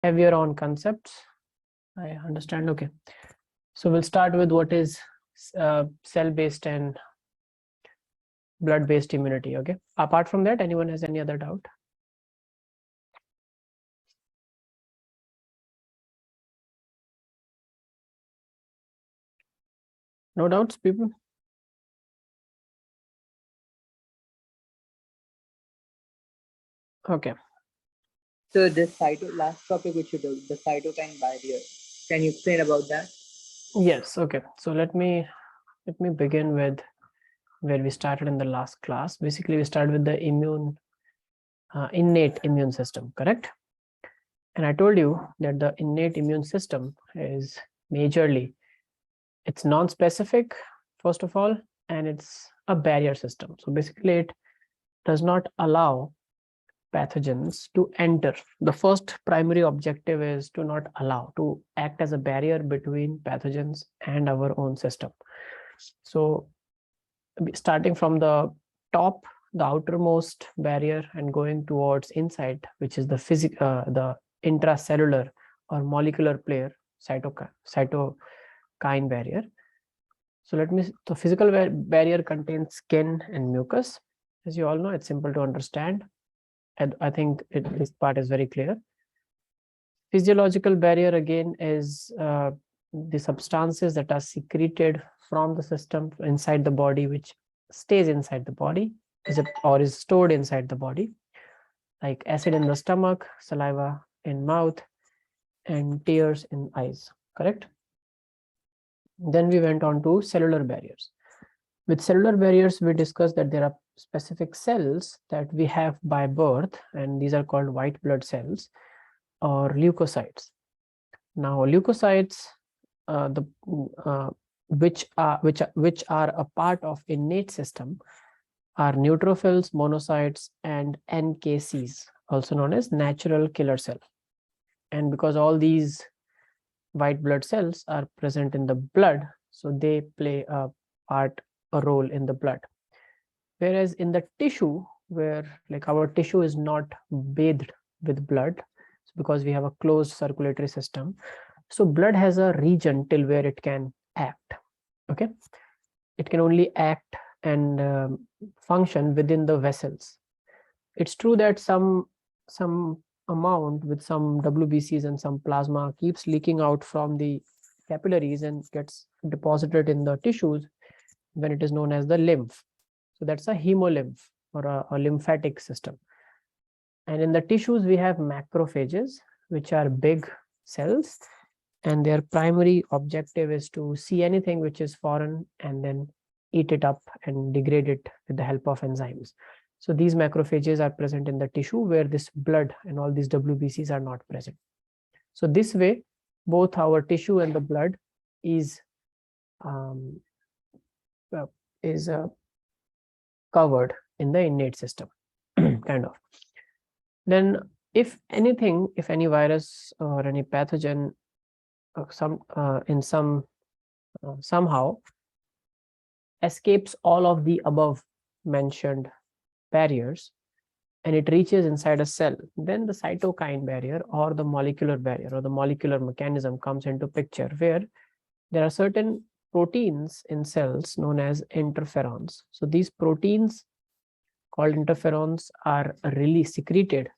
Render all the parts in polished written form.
have your own concepts. I understand. Okay. So we'll start with what is cell-based and blood-based immunity. Okay. Apart from that, anyone has any other doubt? No doubts, people? Okay. So this last topic which you did, the cytokine barrier. Can you explain about that? Yes. Okay. So let me begin with where we started in the last class. Basically, we started with the innate immune system, correct? And I told you that the innate immune system is majorly, it's non-specific, first of all, and it's a barrier system. So basically, it does not allow pathogens to enter. The first primary objective is to not allow, to act as a barrier between pathogens and our own system. So starting from the top, the outermost barrier, and going towards inside, which is the the intracellular or molecular player, cytokine barrier. So the physical barrier contains skin and mucus. As you all know, it's simple to understand. And I think this part is very clear. Physiological barrier again is the substances that are secreted from the system inside the body, which stays inside the body or is stored inside the body, like acid in the stomach, saliva in mouth, and tears in eyes, correct? Then we went on to cellular barriers. With cellular barriers, we discussed that there are specific cells that we have by birth, and these are called white blood cells or leukocytes. Now, leukocytes, which are a part of innate system, are neutrophils, monocytes, and NKCs, also known as natural killer cell. And because all these white blood cells are present in the blood, so they play a role in the blood. Whereas in the tissue, where like our tissue is not bathed with blood, because we have a closed circulatory system, so blood has a region till where it can act. Okay, it can only act and function within the vessels. It's true that some amount with some WBCs and some plasma keeps leaking out from the capillaries and gets deposited in the tissues when it is known as the lymph. So that's a hemolymph or a lymphatic system. And in the tissues, we have macrophages, which are big cells, and their primary objective is to see anything which is foreign and then eat it up and degrade it with the help of enzymes. So these macrophages are present in the tissue where this blood and all these WBCs are not present. So this way, both our tissue and the blood is covered in the innate system, kind of. Then if anything, if any virus or any pathogen somehow escapes all of the above mentioned barriers and it reaches inside a cell, then the cytokine barrier or the molecular barrier or the molecular mechanism comes into picture, where there are certain proteins in cells known as interferons. So these proteins called interferons are secreted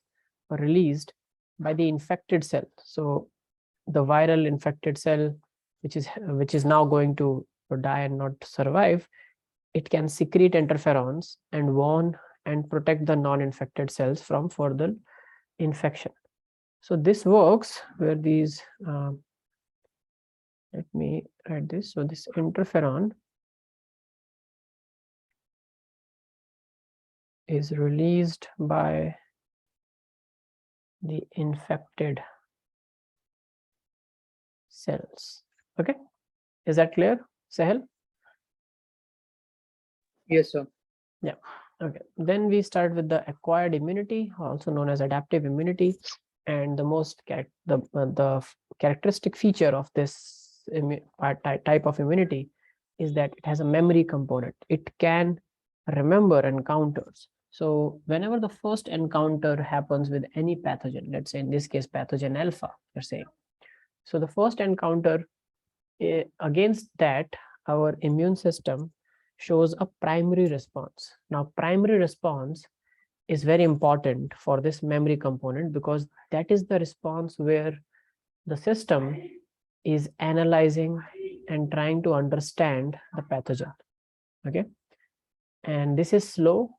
or released by the infected cell. So the viral infected cell, which is now going to die and not survive, it can secrete interferons and warn and protect the non-infected cells from further infection. So this works where these, let me write this. So this interferon is released by the infected cells. Okay, is that clear, Sahel? Yes, sir. Yeah. Okay. Then we start with the acquired immunity, also known as adaptive immunity, and the most the characteristic feature of this type of immunity is that it has a memory component. It can remember encounters. So whenever the first encounter happens with any pathogen, let's say in this case, pathogen alpha, you're saying. So the first encounter, against that, our immune system shows a primary response. Now, primary response is very important for this memory component because that is the response where the system is analyzing and trying to understand the pathogen. Okay. And this is slow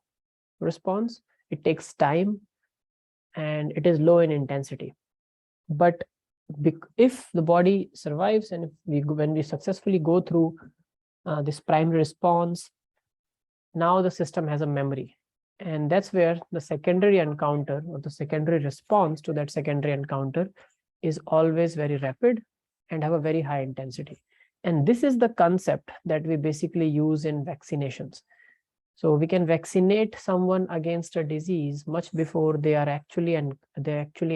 response. It takes time and it is low in intensity. But if the body survives and when we successfully go through this primary response, now the system has a memory. And that's where the secondary encounter or the secondary response to that secondary encounter is always very rapid and have a very high intensity. And this is the concept that we basically use in vaccinations. So we can vaccinate someone against a disease much before they are actually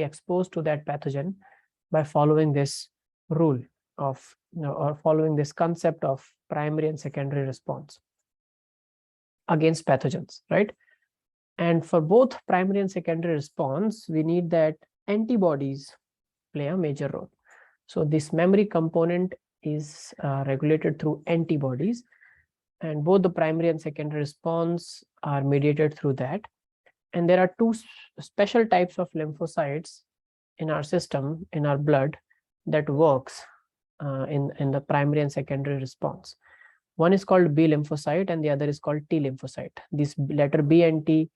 exposed to that pathogen by following this rule of, or following this concept of primary and secondary response against pathogens, right? And for both primary and secondary response, we need that antibodies play a major role. So this memory component is regulated through antibodies, and both the primary and secondary response are mediated through that. And there are two special types of lymphocytes in our system, in our blood, that works in the primary and secondary response. One is called B lymphocyte and the other is called T lymphocyte. This letter B and T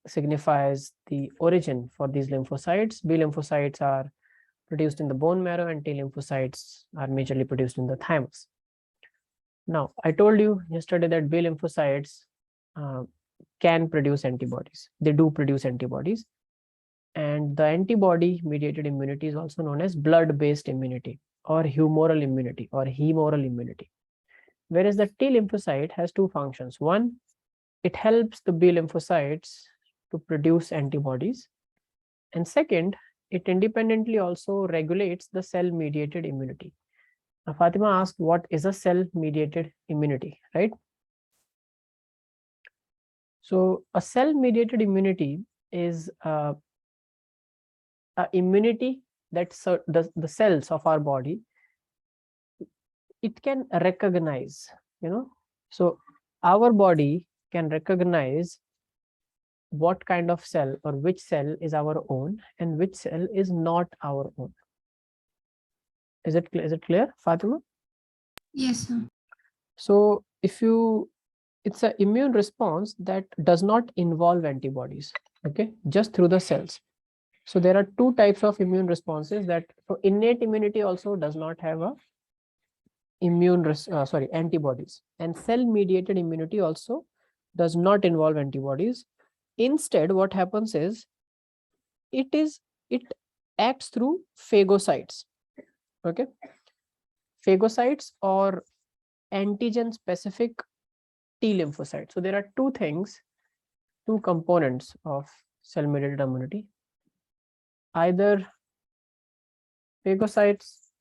signifies the origin for these lymphocytes. B lymphocytes are produced in the bone marrow and T lymphocytes are majorly produced in the thymus. Now, I told you yesterday that B lymphocytes can produce antibodies. They do produce antibodies. And the antibody-mediated immunity is also known as blood-based immunity or humoral immunity or hemoral immunity. Whereas the T lymphocyte has two functions. One, it helps the B lymphocytes to produce antibodies. And second, it independently also regulates the cell-mediated immunity. Now, Fatima asked, what is a cell-mediated immunity, right? So a cell-mediated immunity is immunity that the cells of our body, it can recognize, so our body can recognize what kind of cell or which cell is our own and which cell is not our own. Is it clear, Fatima? Yes, sir. So it's an immune response that does not involve antibodies, okay, just through the cells. So there are two types of immune responses that, so innate immunity also does not have a antibodies, and cell-mediated immunity also does not involve antibodies. Instead, what happens is it acts through phagocytes, okay, phagocytes or antigen-specific T lymphocytes. So there are two components of cell-mediated immunity. Either phagocytes,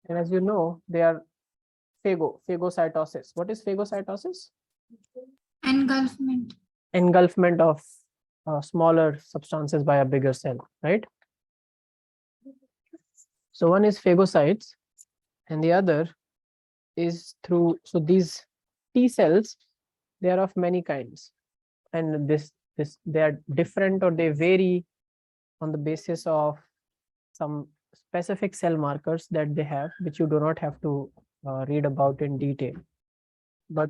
and as you know, they are phagocytosis. What is phagocytosis? Engulfment. Engulfment of smaller substances by a bigger cell, right? So one is phagocytes and the other is through, so these T cells, they are of many kinds, and they are different or they vary on the basis of some specific cell markers that they have, which you do not have to read about in detail. But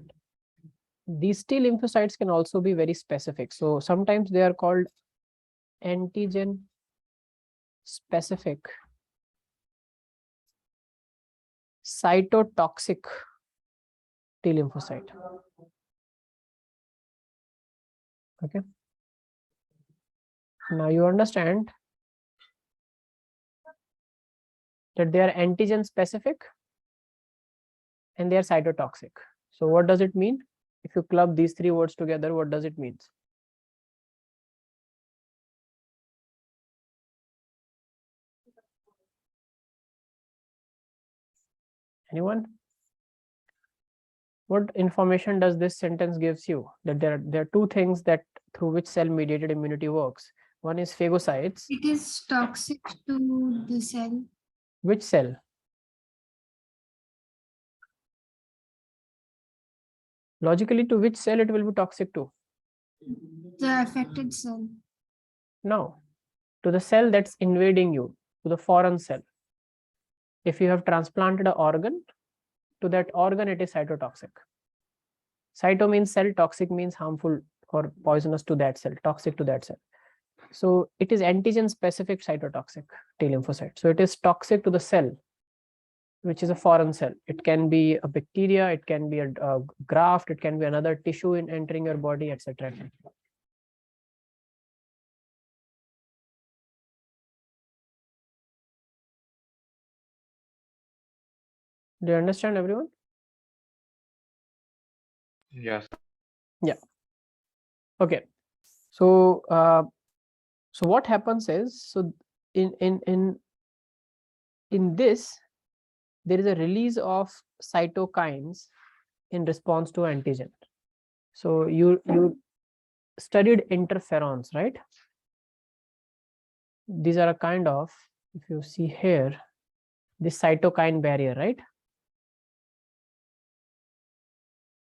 these T lymphocytes can also be very specific. So sometimes they are called antigen specific cytotoxic T lymphocyte. Okay. Now you understand that they are antigen specific and they are cytotoxic. So what does it mean? If you club these three words together, what does it mean? Anyone? What information does this sentence gives you? That there are two things that through which cell-mediated immunity works. One is phagocytes. It is toxic to the cell. Which cell? Logically, to which cell it will be toxic to? The affected cell. No, to the cell that's invading you, to the foreign cell. If you have transplanted an organ, to that organ it is cytotoxic. Cyto means cell, toxic means harmful or poisonous to that cell, toxic to that cell. So it is antigen specific cytotoxic T lymphocyte. So it is toxic to the cell, which is a foreign cell. It can be a bacteria, it can be a graft, it can be another tissue in entering your body, etc. Do you understand, everyone? Yes. Yeah. Okay. So so what happens is, so in this, there is a release of cytokines in response to antigen. So you studied interferons, right? These are a kind of, if you see here, this cytokine barrier, right?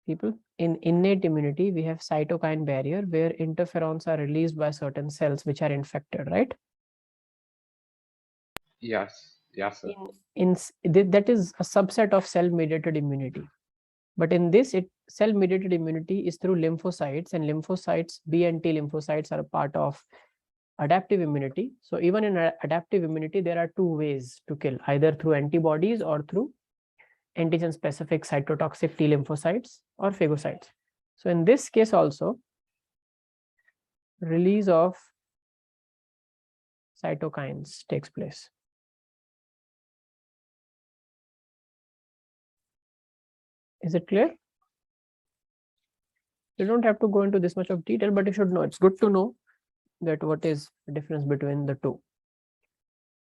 People, in innate immunity, we have cytokine barrier where interferons are released by certain cells which are infected, right? Yes. Yes, sir. That is a subset of cell-mediated immunity. But in this, cell-mediated immunity is through lymphocytes, and lymphocytes, B and T lymphocytes, are a part of adaptive immunity. So even in adaptive immunity, there are two ways to kill, either through antibodies or through antigen-specific cytotoxic T lymphocytes or phagocytes. So in this case also, release of cytokines takes place. Is it clear? You don't have to go into this much of detail, but you should know. It's good to know that what is the difference between the two.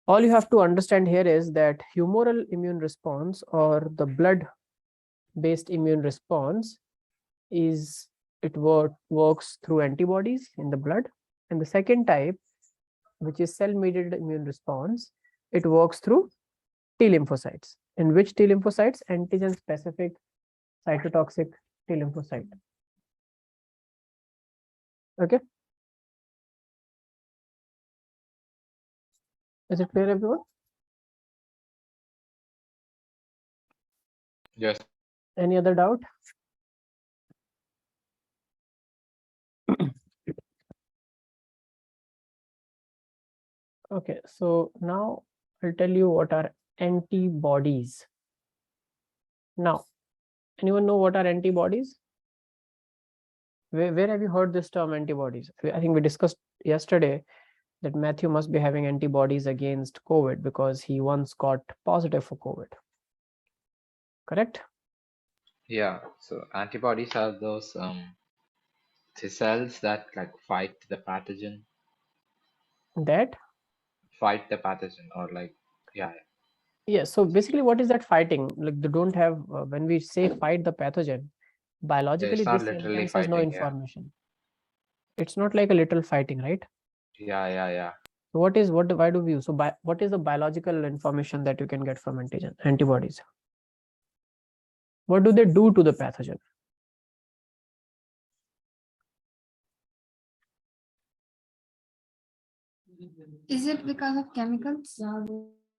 All you have to understand here is that humoral immune response or the blood-based immune response works through antibodies in the blood. And the second type, which is cell-mediated immune response, it works through T lymphocytes. In which T lymphocytes? Antigen-specific cytotoxic T lymphocyte. Okay. Is it clear, everyone? Yes. Any other doubt? Okay, so now I'll tell you what are antibodies. Now, anyone know what are antibodies? Where have you heard this term, antibodies? I think we discussed yesterday that Matthew must be having antibodies against COVID because he once got positive for COVID. Correct? Yeah. So antibodies are those the cells that like fight the pathogen, That? or like yeah. Yeah, so basically what is that fighting? Like they don't have, when we say fight the pathogen, biologically It's not this literally sentence has no fighting. Yeah. information. It's not like a little fighting, right? Yeah. So why do we use? So what is the biological information that you can get from antibodies? What do they do to the pathogen? Is it because of chemicals?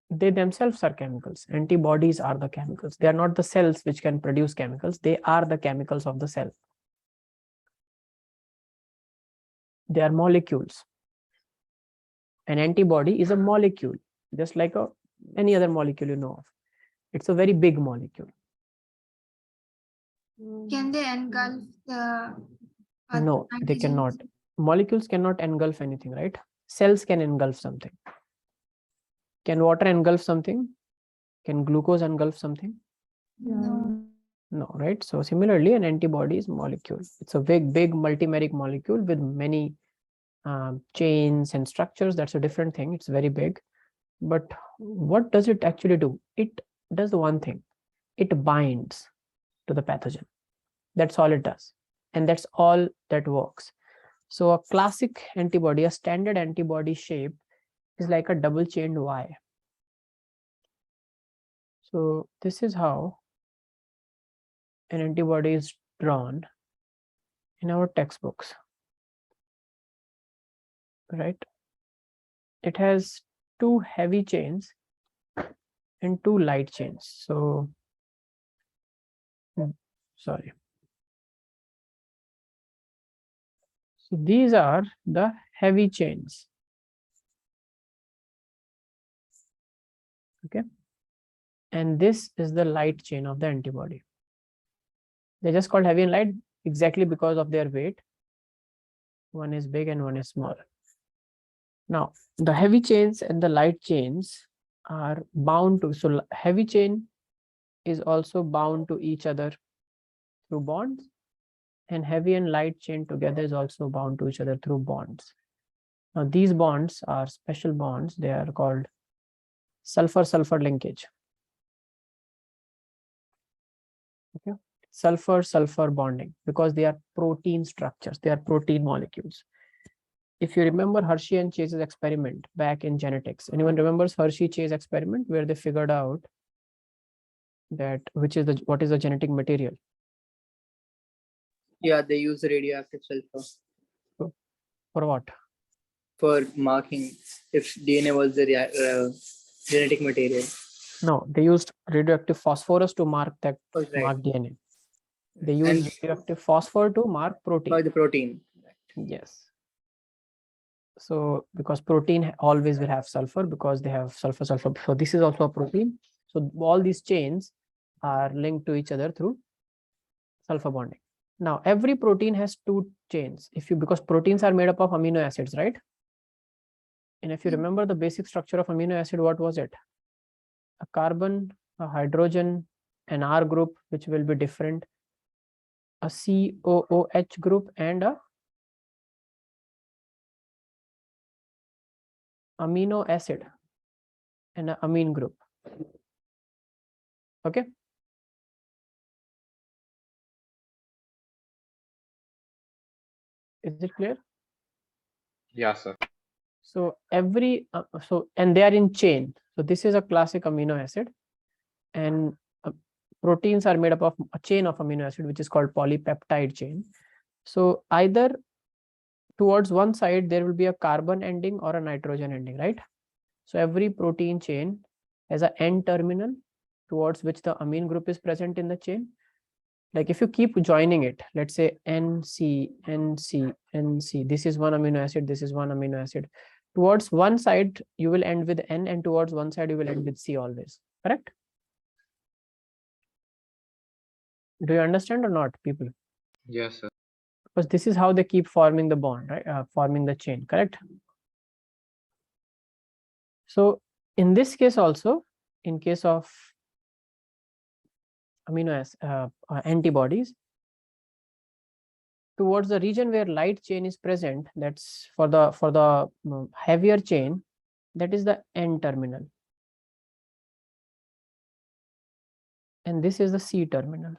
They themselves are chemicals. Antibodies are the chemicals. They are not the cells which can produce chemicals. They are the chemicals of the cell. They are molecules. An antibody is a molecule, just like any other molecule you know of. It's a very big molecule. Can they engulf the No, they antigens? cannot. Molecules cannot engulf anything, right? Cells can engulf something. Can water engulf something? Can glucose engulf something? No. No, right? So similarly, an antibody is molecule. It's a big multimeric molecule with many chains and structures. That's a different thing. It's very big. But what does it actually do? It does one thing. It binds to the pathogen. That's all it does. And that's all that works. So a classic antibody, a standard antibody shape is like a double chained Y. So this is how an antibody is drawn in our textbooks, right? It has 2 heavy chains and 2 light chains. So, sorry. So these are the heavy chains. Okay. And this is the light chain of the antibody. They're just called heavy and light exactly because of their weight. One is big and one is small. Now, the heavy chains and the light chains are bound to, so heavy chain is also bound to each other through bonds, and heavy and light chain together is also bound to each other through bonds. Now, these bonds are special bonds. They are called sulfur-sulfur linkage. Okay, sulfur-sulfur bonding, because they are protein structures. They are protein molecules. If you remember Hershey and Chase's experiment back in genetics, anyone remembers Hershey-Chase experiment where they figured out that what is the genetic material? Yeah, they use radioactive sulfur For what? for marking if DNA was the genetic material. No, they used radioactive phosphorus to mark that Oh, right. mark DNA. They used radioactive phosphor to mark protein. By the protein. Yes. So because protein always will have sulfur because they have sulfur. So this is also a protein. So all these chains are linked to each other through sulfur bonding. Now every protein has 2 chains. Because proteins are made up of amino acids, right? And if you remember the basic structure of amino acid, what was it? A carbon, a hydrogen, an R group, which will be different, a COOH group, and a amino acid and an amine group. Okay. Is it clear? Yeah, sir. So every and they are in chain. So this is a classic amino acid, and proteins are made up of a chain of amino acid, which is called polypeptide chain. So either towards one side there will be a carbon ending or a nitrogen ending, right? So every protein chain has an N terminal towards which the amine group is present in the chain. Like if you keep joining it, let's say NC, NC, NC, this is one amino acid, this is one amino acid. Towards one side, you will end with N, and towards one side, you will end with C always, correct? Do you understand or not, people? Yes, sir. Because this is how they keep forming the bond, right? Forming the chain, correct? So in this case also, in case of amino acid antibodies, towards the region where light chain is present, that's for the heavier chain, that is the N terminal, and this is the C terminal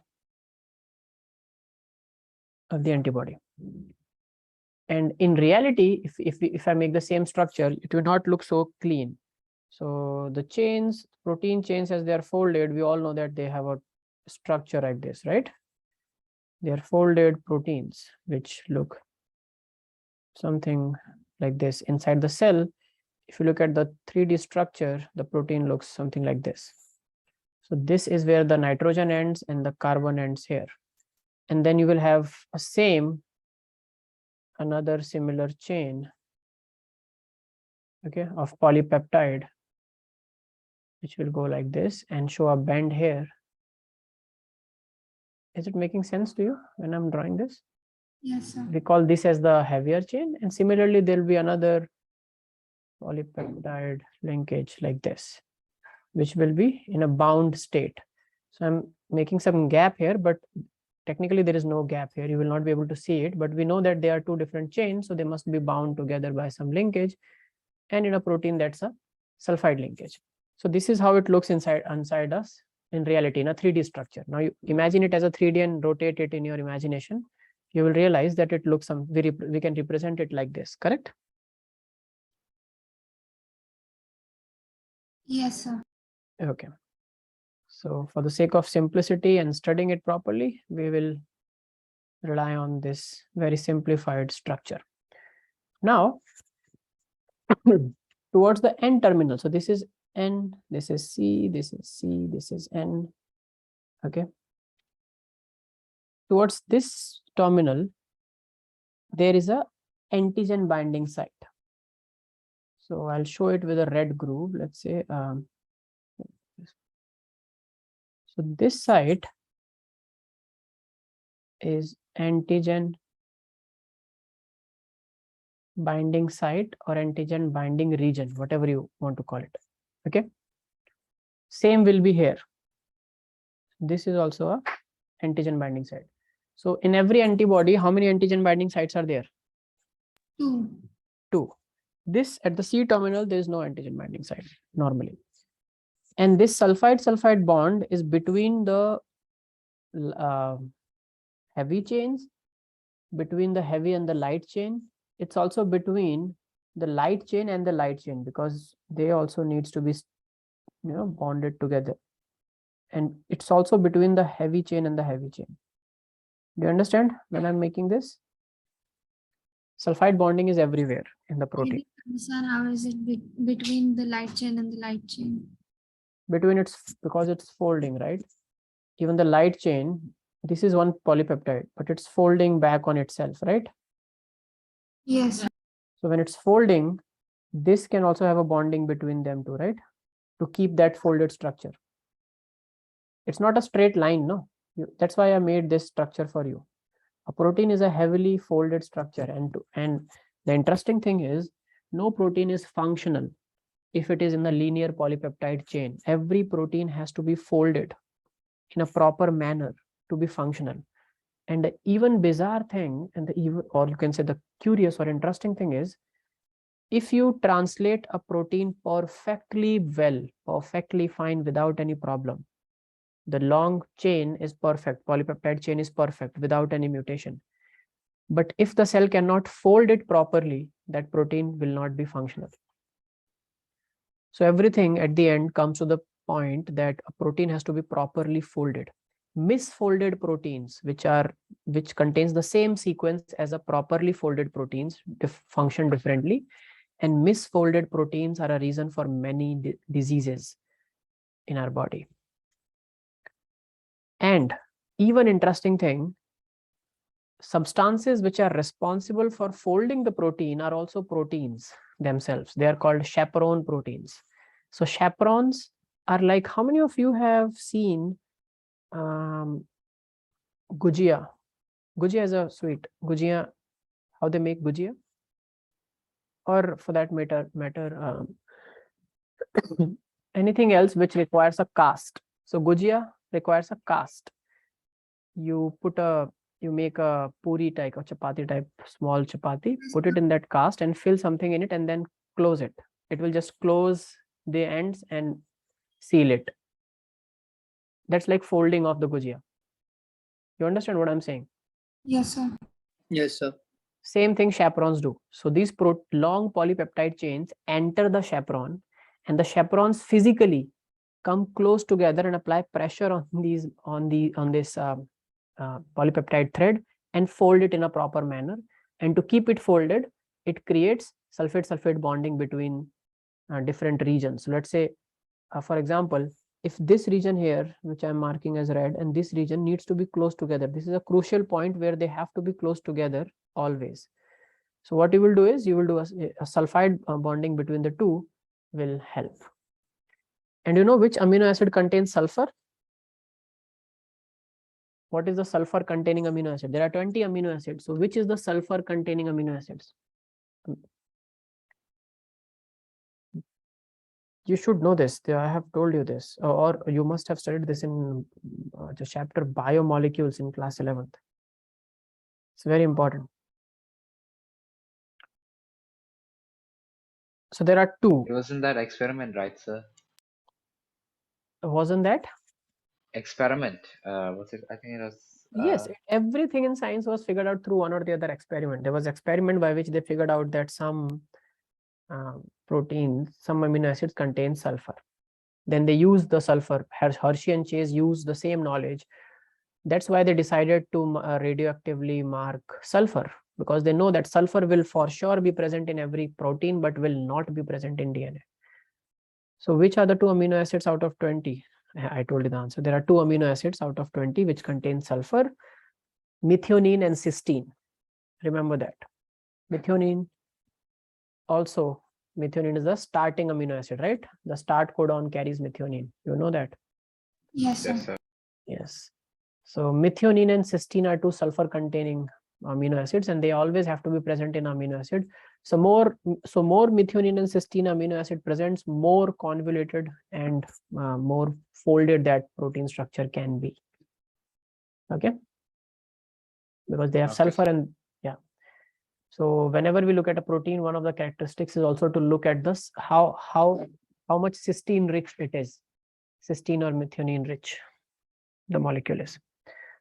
of the antibody. And in reality, if I make the same structure, it will not look so clean. So the chains, protein chains, as they are folded, we all know that they have a structure like this, right? They are folded proteins which look something like this. Inside the cell, if you look at the 3D structure, the protein looks something like this. So this is where the nitrogen ends and the carbon ends here. And then you will have another similar chain, okay, of polypeptide, which will go like this and show a bend here. Is it making sense to you when I'm drawing this? Yes, sir. We call this as the heavier chain, and similarly there will be another polypeptide linkage like this, which will be in a bound state. So I'm making some gap here, but technically there is no gap here. You will not be able to see it, but we know that they are 2 different chains, so they must be bound together by some linkage, and in a protein that's a sulfide linkage. So this is how it looks inside us, in reality, in a 3D structure. Now you imagine it as a 3D and rotate it in your imagination. You will realize that it looks we can represent it like this, correct? Yes, sir. Okay. So for the sake of simplicity and studying it properly, we will rely on this very simplified structure. Now, towards the N terminal. So this is N, this is C, this is C, this is N. Okay. Towards this terminal, there is a antigen binding site. So I'll show it with a red groove. Let's say, so this site is antigen binding site or antigen binding region, whatever you want to call it. Okay. Same will be here. This is also a antigen binding site. So in every antibody, how many antigen binding sites are there? 2. 2. This at the C terminal, there is no antigen binding site normally. And this sulfide-sulfide bond is between the heavy chains, between the heavy and the light chain. It's also between the light chain and the light chain, because they also needs to be, bonded together. And it's also between the heavy chain and the heavy chain. Do you understand when I'm making this? Sulfide bonding is everywhere in the I protein. didn't understand how is it between the light chain and the light chain. Between it's because it's folding, right? Even the light chain, this is one polypeptide, but it's folding back on itself, right? Yes. So when it's folding, this can also have a bonding between them two, right? To keep that folded structure. It's not a straight line, no. That's why I made this structure for you. A protein is a heavily folded structure, and the interesting thing is, no protein is functional if it is in the linear polypeptide chain. Every protein has to be folded in a proper manner to be functional. And the even bizarre thing, or you can say the curious or interesting thing is, if you translate a protein perfectly well, perfectly fine without any problem, the long chain is perfect, polypeptide chain is perfect without any mutation. But if the cell cannot fold it properly, that protein will not be functional. So everything at the end comes to the point that a protein has to be properly folded. Misfolded proteins, which contains the same sequence as a properly folded proteins, function differently, and misfolded proteins are a reason for many diseases in our body. And even interesting thing, substances which are responsible for folding the protein are also proteins themselves. They are called chaperone proteins. So chaperones are like, how many of you have seen gujia? Gujia is a sweet. Gujia, how they make gujia? Or for that matter, anything else which requires a cast. So gujia requires a cast. You make a puri type or chapati type, small chapati, put it in that cast and fill something in it and then close it. It will just close the ends and seal it. That's like folding of the gujia. You understand what I'm saying? Yes, sir. Yes, sir. Same thing chaperones do. So these long polypeptide chains enter the chaperone, and the chaperones physically come close together and apply pressure on this polypeptide thread and fold it in a proper manner. And to keep it folded, it creates sulfate-sulfate bonding between different regions. So let's say, for example, if this region here, which I'm marking as red, and this region needs to be close together, this is a crucial point where they have to be close together always. So what you will do is, you will do a sulfide bonding between the two will help. And you know which amino acid contains sulfur? What is the sulfur containing amino acid? There are 20 amino acids. So which is the sulfur containing amino acids? You should know this. I have told you this, or you must have studied this in the chapter biomolecules in class 11th. It's very important. So there are two. It wasn't that experiment, right, sir? Wasn't that? experiment. Was it? I think it was. Yes, everything in science was figured out through one or the other experiment. There was experiment by which they figured out that some proteins, some amino acids contain sulfur. Then they used the sulfur. Hershey and Chase used the same knowledge. That's why they decided to radioactively mark sulfur, because they know that sulfur will for sure be present in every protein but will not be present in DNA. So which are the 2 amino acids out of 20? I told you the answer. There are 2 amino acids out of 20 which contain sulfur: methionine and cysteine. Remember that. Methionine also, methionine is the starting amino acid, right? The start codon carries methionine. You know that? Yes, sir. Yes, sir. Yes. So methionine and cysteine are 2 sulfur containing amino acids, and they always have to be present in amino acid. So more methionine and cysteine amino acid presents, more convoluted and more folded that protein structure can be. Okay, because they have Okay, sulfur sir. and yeah. So whenever we look at a protein, one of the characteristics is also to look at this how much cysteine rich it is, cysteine or methionine rich the molecule is.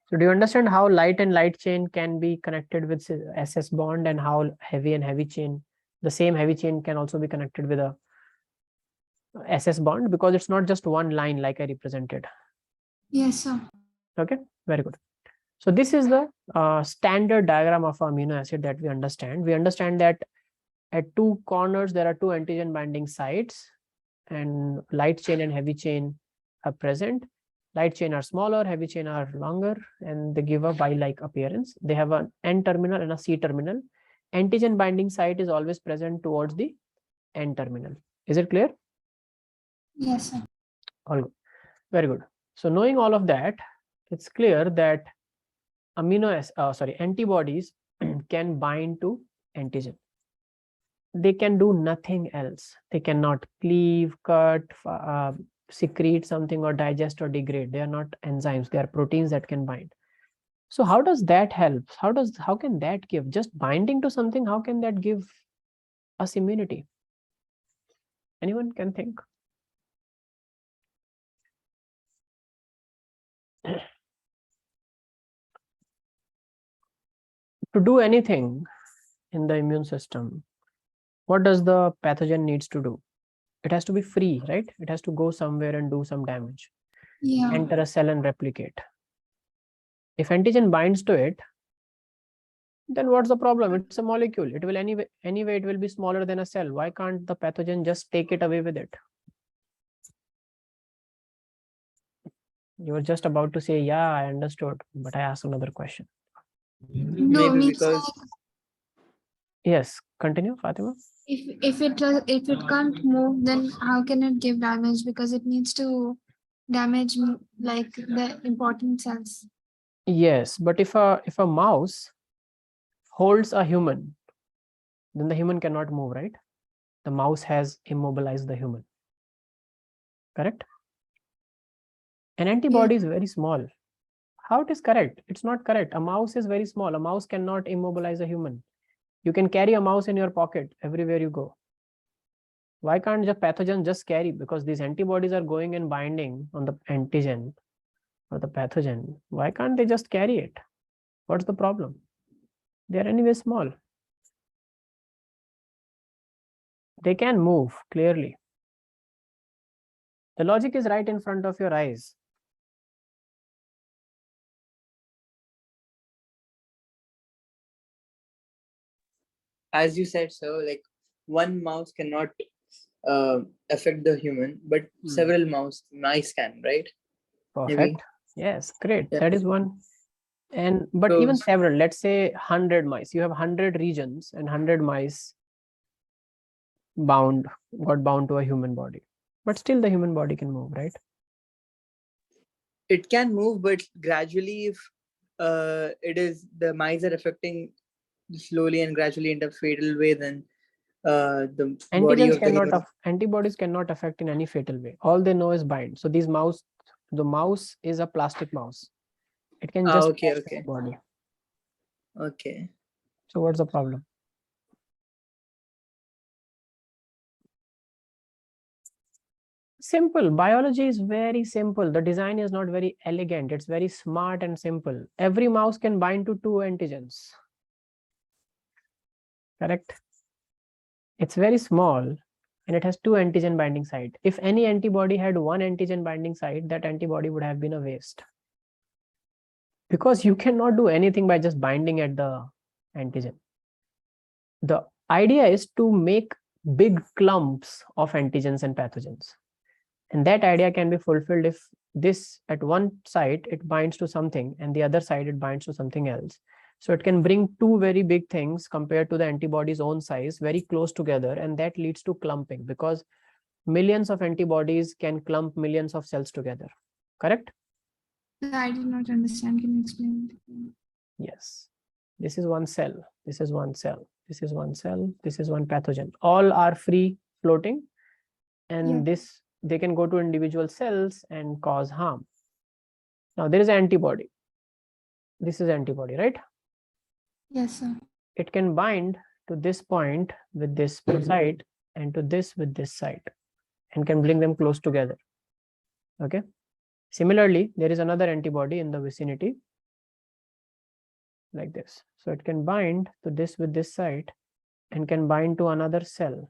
So do you understand how light and light chain can be connected with SS bond, and how heavy and heavy chain, the same heavy chain can also be connected with a SS bond, because it's not just one line like I represented. Yes, sir. Okay, very good. So this is the standard diagram of amino acid that we understand. We understand that at 2 corners there are 2 antigen binding sites, and light chain and heavy chain are present. Light chain are smaller, heavy chain are longer, and they give a Y-like appearance. They have an N terminal and a C terminal. Antigen binding site is always present towards the N terminal. Is it clear? Yes, sir. All good. Very good. So knowing all of that, it's clear that antibodies can bind to antigen. They can do nothing else. They cannot cleave, cut, secrete something, or digest or degrade. They are not enzymes. They are proteins that can bind. So how does that help? How can that give? Just binding to something, how can that give us immunity? Anyone can think? To do anything in the immune system, what does the pathogen needs to do? It has to be free, right? It has to go somewhere and do some damage. Yeah. Enter a cell and replicate. If antigen binds to it, then what's the problem? It's a molecule. It will anyway it will be smaller than a cell. Why can't the pathogen just take it away with it? You were just about to say, yeah, I understood, but I asked another question. No, Maybe means because like Yes, continue, Fatima. if it can't move, then how can it give damage? Because it needs to damage like the important cells. Yes, but if a mouse holds a human, then the human cannot move, right? The mouse has immobilized the human. Correct? An antibody is very small. How it is correct? It's not correct. A mouse is very small. A mouse cannot immobilize a human. You can carry a mouse in your pocket everywhere you go. Why can't the pathogen just carry? Because these antibodies are going and binding on the antigen or the pathogen. Why can't they just carry it? What's the problem? They are anyway small. They can move clearly. The logic is right in front of your eyes. as you said, so like one mouse cannot affect the human, but several mice can, right? Perfect. Maybe. Yes, great. Yeah. That is one. And but So- even several, let's say 100 mice. You have 100 regions and 100 mice got bound to a human body. But still the human body can move, right? It can move, but gradually, if it is the mice are affecting slowly and gradually in a fatal way, then the body of the human. Antibodies cannot affect in any fatal way. All they know is bind. So the mouse is a plastic mouse. It can just Okay, touch the okay, body. okay. So what's the problem? Simple. Biology is very simple. The design is not very elegant. It's very smart and simple. Every mouse can bind to 2 antigens. Correct? It's very small and it has 2 antigen binding site. If any antibody had 1 antigen binding site, that antibody would have been a waste. Because you cannot do anything by just binding at the antigen. The idea is to make big clumps of antigens and pathogens. And that idea can be fulfilled if this at one site it binds to something and the other side it binds to something else. So it can bring 2 very big things compared to the antibody's own size very close together, and that leads to clumping because millions of antibodies can clump millions of cells together. Correct? I did not understand. Can you explain it again? Yes. This is one cell. This is one cell. This is one cell. This is one pathogen. All are free floating, and this they can go to individual cells and cause harm. Now there is an antibody. This is antibody, right? Yes, sir. It can bind to this point with this site and to this with this site and can bring them close together. Okay. Similarly, there is another antibody in the vicinity like this. So it can bind to this with this site and can bind to another cell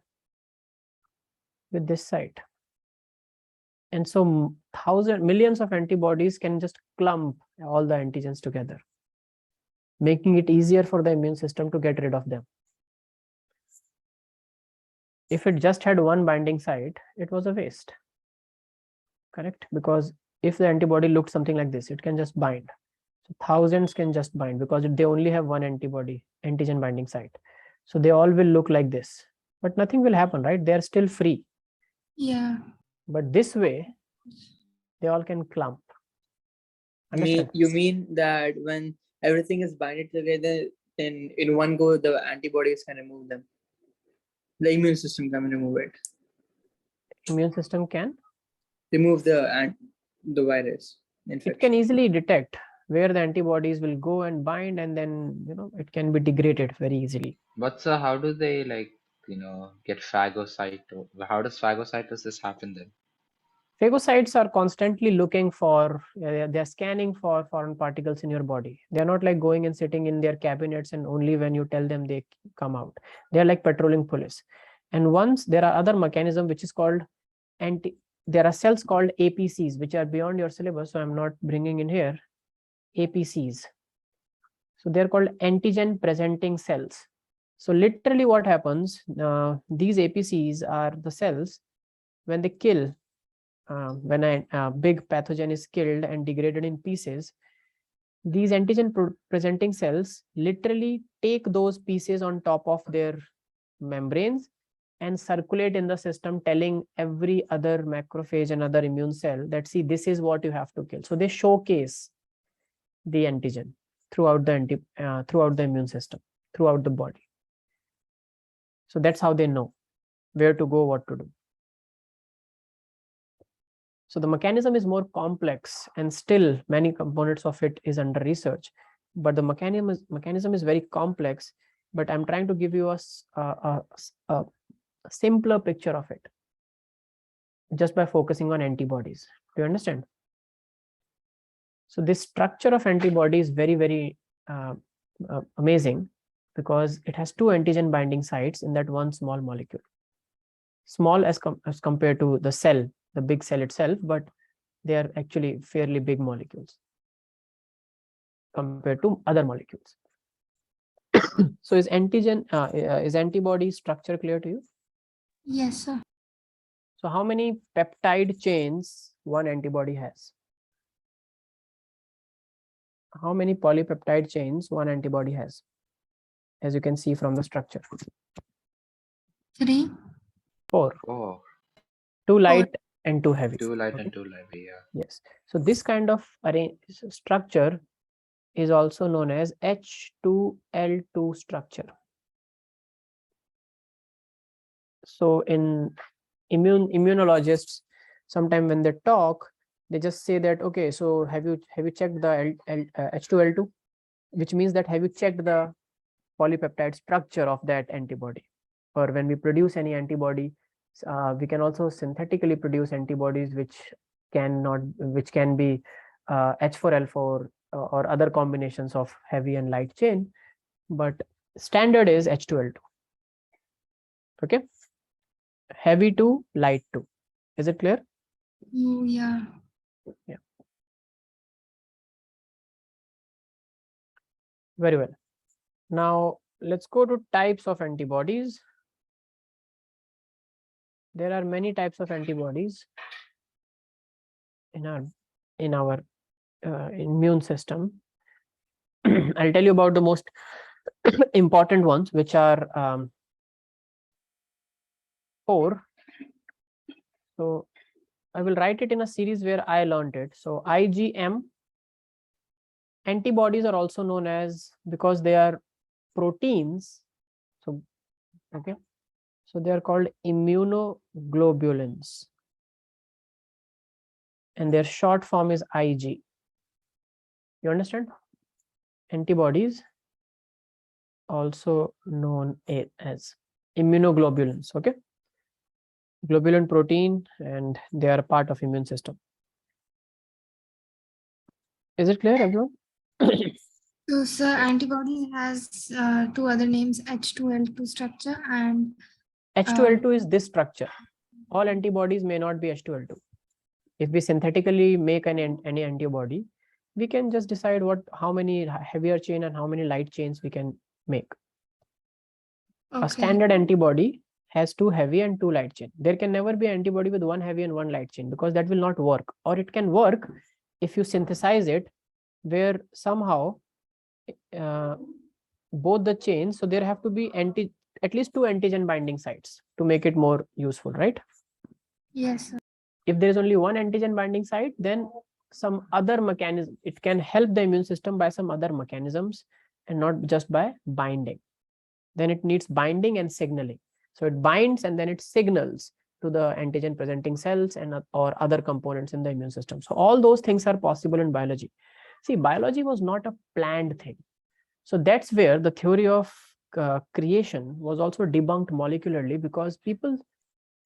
with this site. And so millions of antibodies can just clump all the antigens together, making it easier for the immune system to get rid of them. If it just had 1 binding site, it was a waste. Correct? Because if the antibody looked something like this, it can just bind. So thousands can just bind because they only have 1 antigen binding site. So they all will look like this, but nothing will happen, right? They're still free. Yeah. But this way, they all can clump. Understand? You mean that when everything is binded together, then in one go, the antibodies can remove them. The immune system can remove it. Immune system can? Remove the virus infection. It can easily detect where the antibodies will go and bind, and then it can be degraded very easily. But sir, how do they get phagocyte? How does phagocytosis happen then? Phagocytes are constantly looking for, they're scanning for foreign particles in your body. They're not like going and sitting in their cabinets and only when you tell them they come out. They're like patrolling police. And once there are other mechanism which is called there are cells called APCs, which are beyond your syllabus, so I'm not bringing in here. APCs. So they're called antigen presenting cells. So literally what happens, these APCs are the cells when they kill, when a big pathogen is killed and degraded in pieces, these antigen presenting cells literally take those pieces on top of their membranes and circulate in the system, telling every other macrophage and other immune cell that, see, this is what you have to kill. So they showcase the antigen throughout the immune system, throughout the body. So that's how they know where to go, what to do. So the mechanism is more complex, and still many components of it is under research. But the mechanism is very complex. But I'm trying to give you a simpler picture of it just by focusing on antibodies. Do you understand? So this structure of antibody is very, very amazing because it has 2 antigen binding sites in that one small molecule. Small as compared to the cell, the big cell itself, but they are actually fairly big molecules compared to other molecules. So is antibody structure clear to you? Yes, sir. So how many peptide chains one antibody has? How many polypeptide chains one antibody has? As you can see from the structure. 3. 4. Oh, 2 light and 2 heavy. 2 light Okay. and 2 heavy, yeah. Yes. So this kind of structure is also known as H2L2 structure. So in immunologists, sometimes when they talk, they just say that, okay, so have you checked the H2L2, which means that have you checked the polypeptide structure of that antibody? Or when we produce any antibody, We can also synthetically produce antibodies which can be H4L4 or other combinations of heavy and light chain, but standard is H2L2. Okay, heavy 2, light 2. Is it clear? Oh, yeah. Very well. Now let's go to types of antibodies. There are many types of antibodies in our immune system. I'll tell you about the most important ones, which are 4. So I will write it in a series where I learned it. So IgM antibodies are also known as, because they are proteins. So okay, so they are called immunoglobulins, and their short form is Ig. You understand? Antibodies, also known as immunoglobulins. Okay, globulin protein, and they are a part of immune system. Is it clear, everyone? So, sir, antibodies has 2 other names, H2L2 structure and H2L2 is this structure. All antibodies may not be H2L2. If we synthetically make any antibody, we can just decide how many heavier chain and how many light chains we can make. okay. A standard antibody has 2 heavy and 2 light chain. There can never be antibody with 1 heavy and 1 light chain, because that will not work. Or it can work if you synthesize it where somehow both the chains, so there have to be at least 2 antigen binding sites to make it more useful, right? Yes, sir. If there is only 1 antigen binding site, then some other mechanism, it can help the immune system by some other mechanisms and not just by binding. Then it needs binding and signaling. So it binds and then it signals to the antigen presenting cells and or other components in the immune system. So all those things are possible in biology. See, biology was not a planned thing. So that's where the theory of creation was also debunked molecularly, because people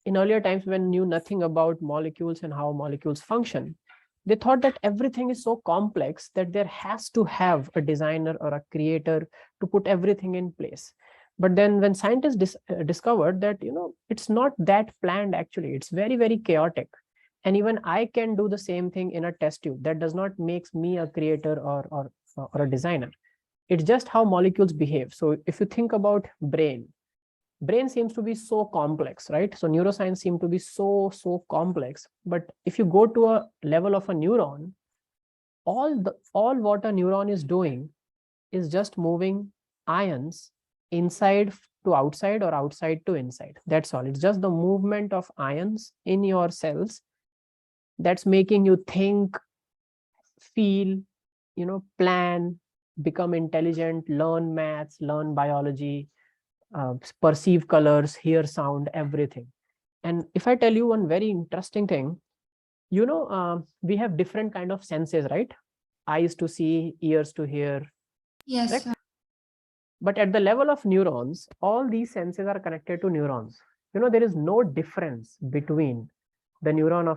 in earlier times, when knew nothing about molecules and how molecules function, they thought that everything is so complex that there has to have a designer or a creator to put everything in place. But then when scientists discovered that, it's not that planned, actually, it's very, very chaotic. And even I can do the same thing in a test tube. That does not make me a creator or a designer. It's just how molecules behave. So if you think about brain seems to be so complex, right? So neuroscience seems to be so complex. But if you go to a level of a neuron, all what a neuron is doing is just moving ions inside to outside or outside to inside. That's all. It's just the movement of ions in your cells that's making you think, feel, plan, become intelligent, learn maths, learn biology, perceive colors, hear sound, everything. And if I tell you one very interesting thing, we have different kind of senses, right? Eyes to see, ears to hear. Yes, Correct? sir. But at the level of neurons, all these senses are connected to neurons. There is no difference between the neuron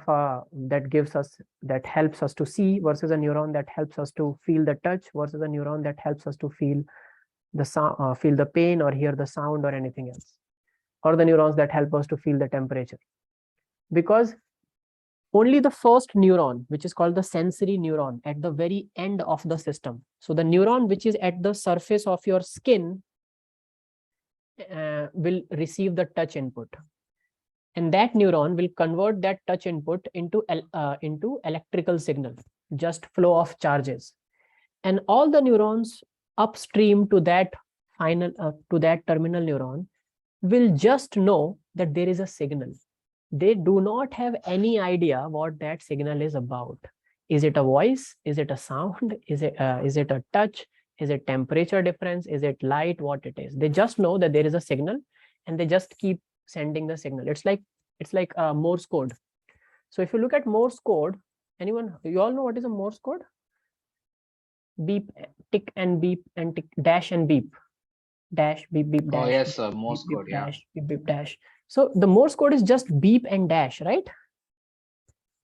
that helps us to see versus a neuron that helps us to feel the touch versus a neuron that helps us to feel the sound, feel the pain or hear the sound or anything else, or the neurons that help us to feel the temperature. Because only the first neuron, which is called the sensory neuron, at the very end of the system. So the neuron which is at the surface of your skin will receive the touch input. And that neuron will convert that touch input into electrical signal, just flow of charges. And all the neurons upstream to that terminal neuron will just know that there is a signal. They do not have any idea what that signal is about. Is it a voice? Is it a sound? Is it a touch? Is it temperature difference? Is it light? What it is? They just know that there is a signal, and they just keep sending the signal. It's like Morse code. So if you look at Morse code, you all know what is a Morse code? Beep, tick and beep, and tick, dash and beep. Dash, beep, beep, dash. Oh yes, beep, Morse beep, code, yeah. dash, beep, beep, dash. So the Morse code is just beep and dash, right?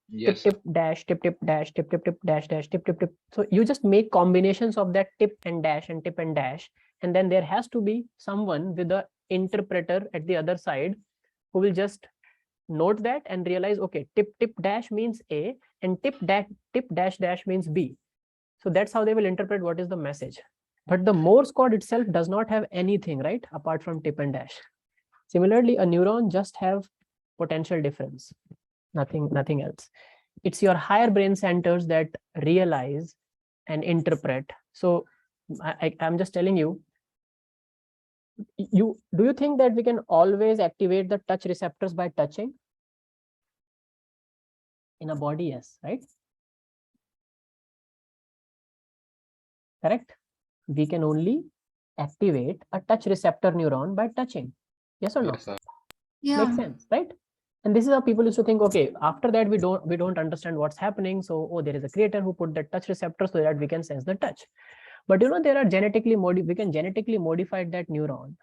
Yes, Tip, tip, dash, tip, tip, dash, tip, tip, tip, dash, dash, tip, tip, tip. So you just make combinations of that tip and dash and tip and dash. And then there has to be someone with the interpreter at the other side who will just note that and realize, okay, tip, tip, dash means A and tip, dash, dash means B. So that's how they will interpret what is the message. But the Morse code itself does not have anything, right? Apart from tip and dash. Similarly, a neuron just have potential difference, nothing else. It's your higher brain centers that realize and interpret. So I'm just telling you, do you think that we can always activate the touch receptors by touching? In a body, yes, right? Correct? We can only activate a touch receptor neuron by touching. Yes or no? yes, sir. Yeah. Makes sense, right? And this is how people used to think, okay, after that we don't understand what's happening. So, oh, there is a creator who put the touch receptor so that we can sense the touch. But you know, there are we can genetically modify that neuron.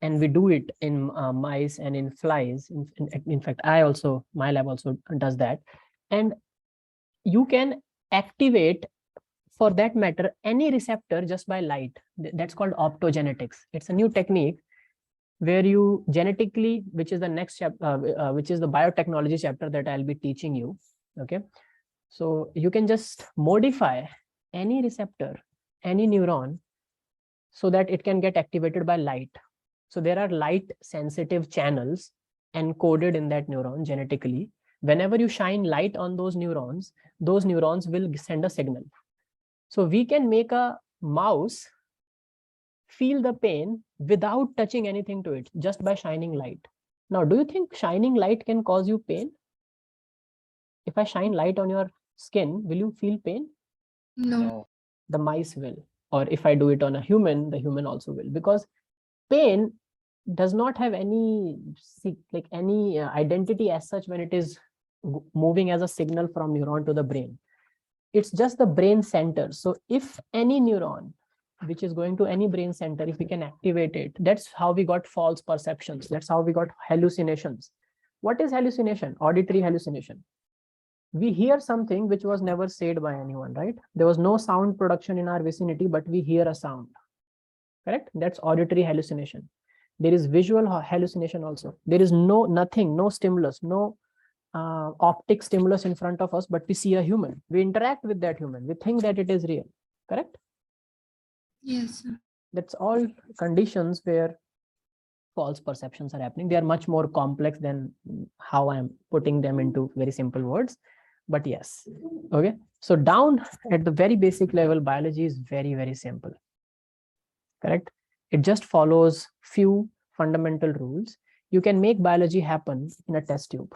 And we do it in mice and in flies. In fact, my lab also does that. And you can activate, for that matter, any receptor just by light. That's called optogenetics. It's a new technique where you genetically, which is the next chapter, which is the biotechnology chapter that I'll be teaching you. Okay. So you can just modify any receptor, any neuron, so that it can get activated by light. So there are light sensitive channels encoded in that neuron genetically. Whenever you shine light on those neurons will send a signal. So we can make a mouse feel the pain without touching anything to it, just by shining light. Now, do you think shining light can cause you pain? If I shine light on your skin, will you feel pain? No. No. The mice will. Or if I do it on a human, the human also will. Because pain does not have any identity as such when it is moving as a signal from neuron to the brain. It's just the brain center. So if any neuron which is going to any brain center, if we can activate it, that's how we got false perceptions. That's how we got hallucinations. What is hallucination? Auditory hallucination. We hear something which was never said by anyone, right? There was no sound production in our vicinity, but we hear a sound. Correct? That's auditory hallucination. There is visual hallucination also. There is nothing, no stimulus, no optic stimulus in front of us, but we see a human. We interact with that human. We think that it is real. Correct? Yes. That's all conditions where false perceptions are happening. They are much more complex than how I'm putting them into very simple words. But yes, okay. So down at the very basic level, biology is very, very simple. Correct? It just follows few fundamental rules. You can make biology happen in a test tube.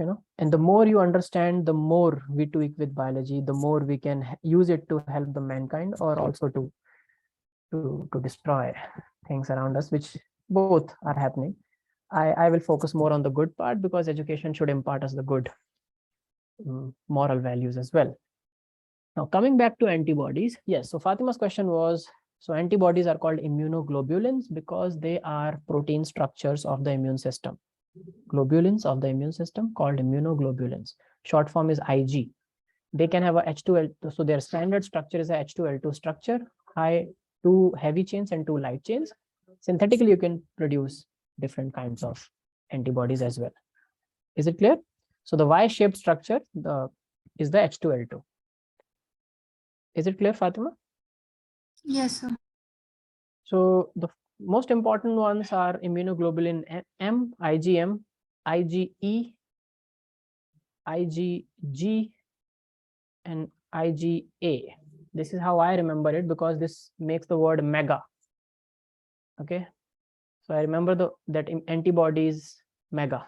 You know, and the more you understand, the more we tweak with biology, the more we can use it to help the mankind, or also to destroy things around us, which both are happening. I will focus more on the good part, because education should impart us the good moral values as well. Now, coming back to antibodies, yes. So Fatima's question was, so antibodies are called immunoglobulins because they are protein structures of the immune system. Globulins of the immune system called immunoglobulins. Short form is Ig. They can have a H2L2. So their standard structure is a H2L2 structure, two heavy chains and two light chains. Synthetically, you can produce different kinds of antibodies as well. Is it clear? So the Y-shaped structure is the H2L2. Is it clear, Fatima? Yes, sir. So the most important ones are immunoglobulin M, IgM, IgE, IgG, and IgA. This is how I remember it, because this makes the word mega. Okay, so I remember that antibodies mega.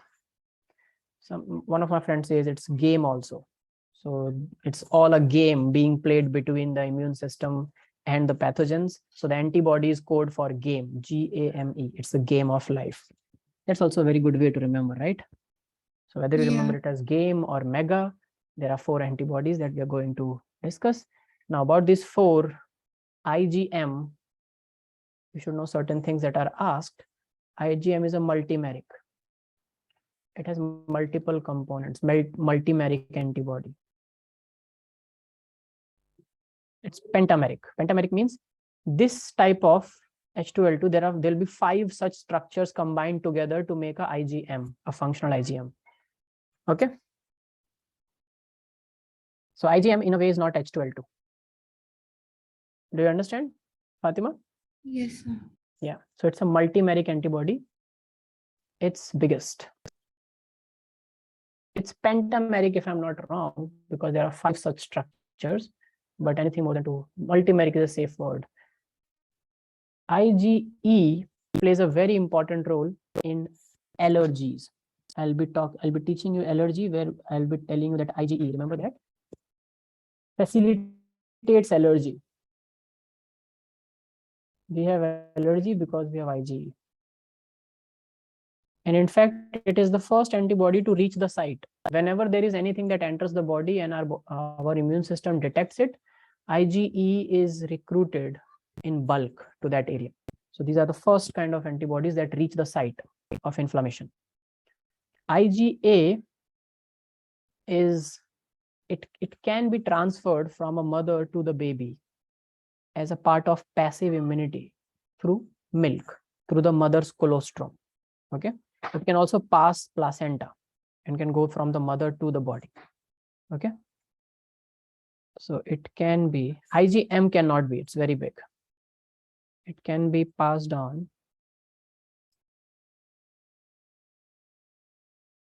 One of my friends says it's game also. So it's all a game being played between the immune system and the pathogens. So the antibodies code for game, G-A-M-E. It's a game of life. That's also a very good way to remember, right? So whether you remember it as game or mega, there are 4 antibodies that we are going to discuss. Now about these 4, IgM, you should know certain things that are asked. IgM is a multimeric. It has multiple components, multimeric antibody. It's pentameric. Pentameric means this type of H2L2, there'll be 5 such structures combined together to make a IgM, a functional IgM. Okay. So IgM in a way is not H2L2. Do you understand, Fatima? Yes, sir. Yeah. So it's a multimeric antibody. It's biggest. It's pentameric if I'm not wrong, because there are 5 such structures, but anything more than 2. Multimeric is a safe word. IgE plays a very important role in allergies. I'll be teaching you allergy, where I'll be telling you that IgE, remember that, facilitates allergy. We have allergy because we have IgE. And in fact, it is the first antibody to reach the site. Whenever there is anything that enters the body and our immune system detects it, IgE is recruited in bulk to that area. So these are the first kind of antibodies that reach the site of inflammation. IgA is, it can be transferred from a mother to the baby as a part of passive immunity through milk, through the mother's colostrum. Okay. It can also pass placenta and can go from the mother to the body. Okay. So it can be, IgM cannot be, it's very big. It can be passed on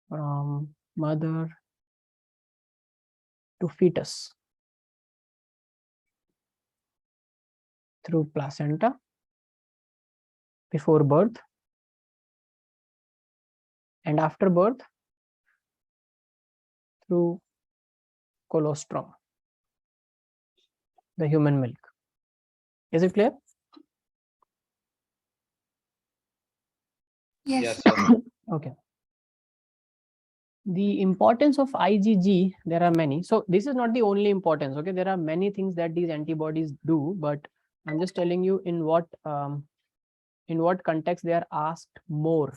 from mother to fetus through placenta before birth, and after birth through colostrum, the human milk. Is it clear? Yes. Yes, sir. Okay. The importance of IgG, there are many. So this is not the only importance. Okay, there are many things that these antibodies do, but I'm just telling you in what context they are asked more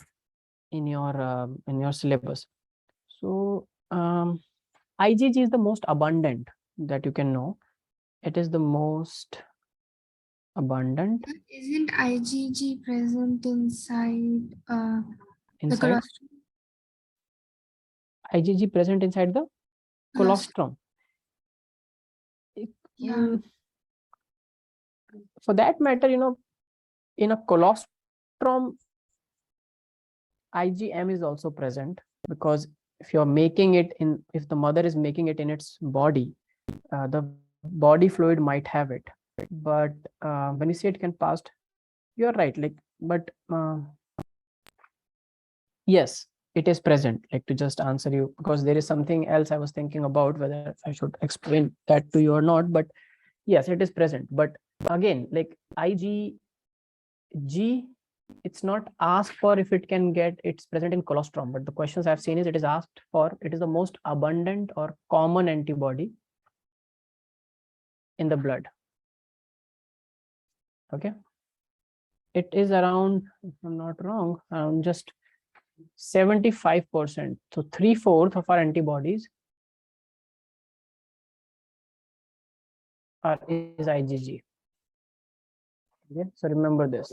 in your syllabus. So IgG is the most abundant that you can know. It is the most abundant. But isn't IgG present inside the Inside colostrum? IgG present inside the colostrum. Yeah. For that matter, in a colostrum, IgM is also present, because if you're making it in, if the mother is making it in its body, the body fluid might have it. But when you say it can pass, you're right. But yes, it is present. Like, to just answer you, because there is something else I was thinking about whether I should explain that to you or not. But yes, it is present. But again, like IgG, it's not asked for if it can get, it's present in colostrum, but the questions I've seen is it is asked for, it is the most abundant or common antibody in the blood. Okay. It is around, if I'm not wrong, around just 75%. So 3/4 of our antibodies is IgG. Okay, so remember this.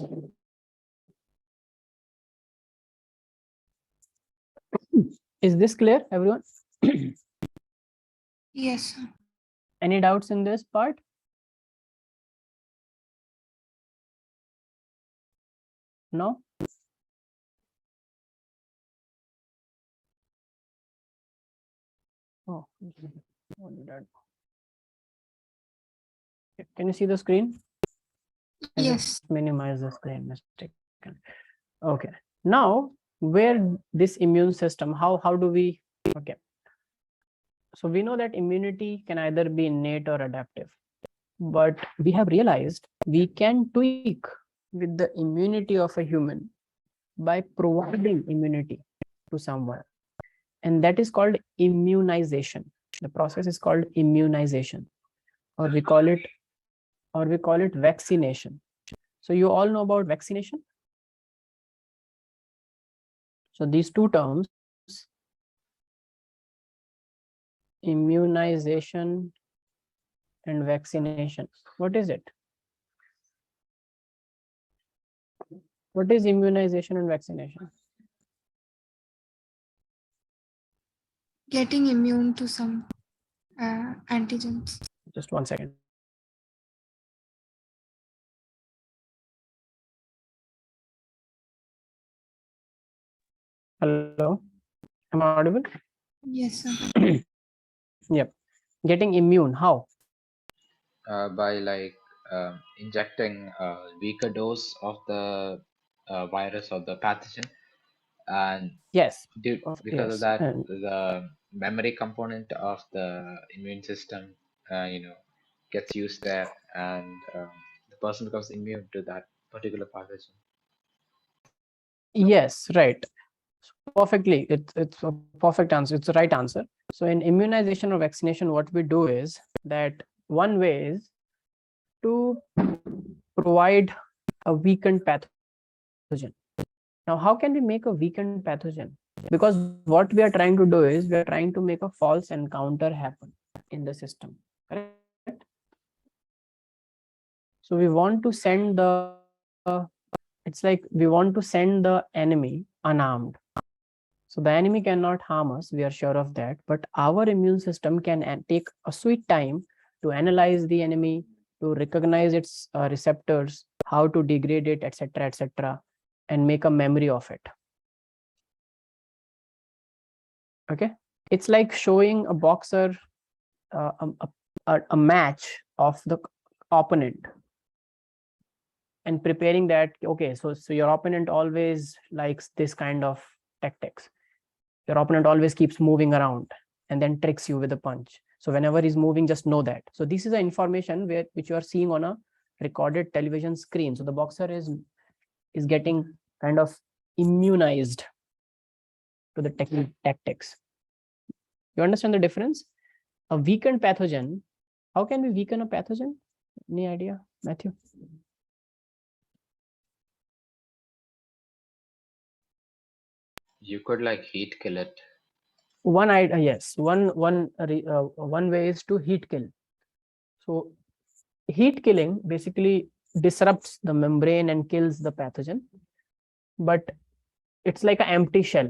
Is this clear, everyone? Yes, sir. Any doubts in this part? No? Oh, what did I do? Can you see the screen? I Yes. just minimize the screen mistake. Okay. Now, where this immune system, how do we, okay. So we know that immunity can either be innate or adaptive, but we have realized we can tweak with the immunity of a human by providing immunity to someone. And that is called immunization. The process is called immunization, or we call it vaccination. So you all know about vaccination? So these two terms, immunization and vaccination. What is it? What is immunization and vaccination? Getting immune to some antigens. Just 1 second. Hello, am I audible? Yes, sir. Yep. Getting immune, how? By like injecting a weaker dose of the virus or the pathogen, and Yes, because of yes. that, And the memory component of the immune system, gets used there, and the person becomes immune to that particular pathogen. yes, right. Perfectly. It's a perfect answer. It's the right answer. So in immunization or vaccination, what we do is that one way is to provide a weakened pathogen. Now, how can we make a weakened pathogen? Because what we are trying to do is we are trying to make a false encounter happen in the system. Correct? So we want to send it's like we want to send the enemy unarmed. So the enemy cannot harm us, we are sure of that. But our immune system can take a sweet time to analyze the enemy, to recognize its receptors, how to degrade it, etc., and make a memory of it. Okay, it's like showing a boxer a match of the opponent and preparing that. Okay, so your opponent always likes this kind of tactics. Your opponent always keeps moving around and then tricks you with a punch. So whenever he's moving, just know that. So this is the information which you are seeing on a recorded television screen. So the boxer is getting kind of immunized to the tactics. You understand the difference? A weakened pathogen. How can we weaken a pathogen? Any idea, Matthew? You could like heat kill it. One idea, yes. One way is to heat kill. So heat killing basically disrupts the membrane and kills the pathogen, but it's like an empty shell.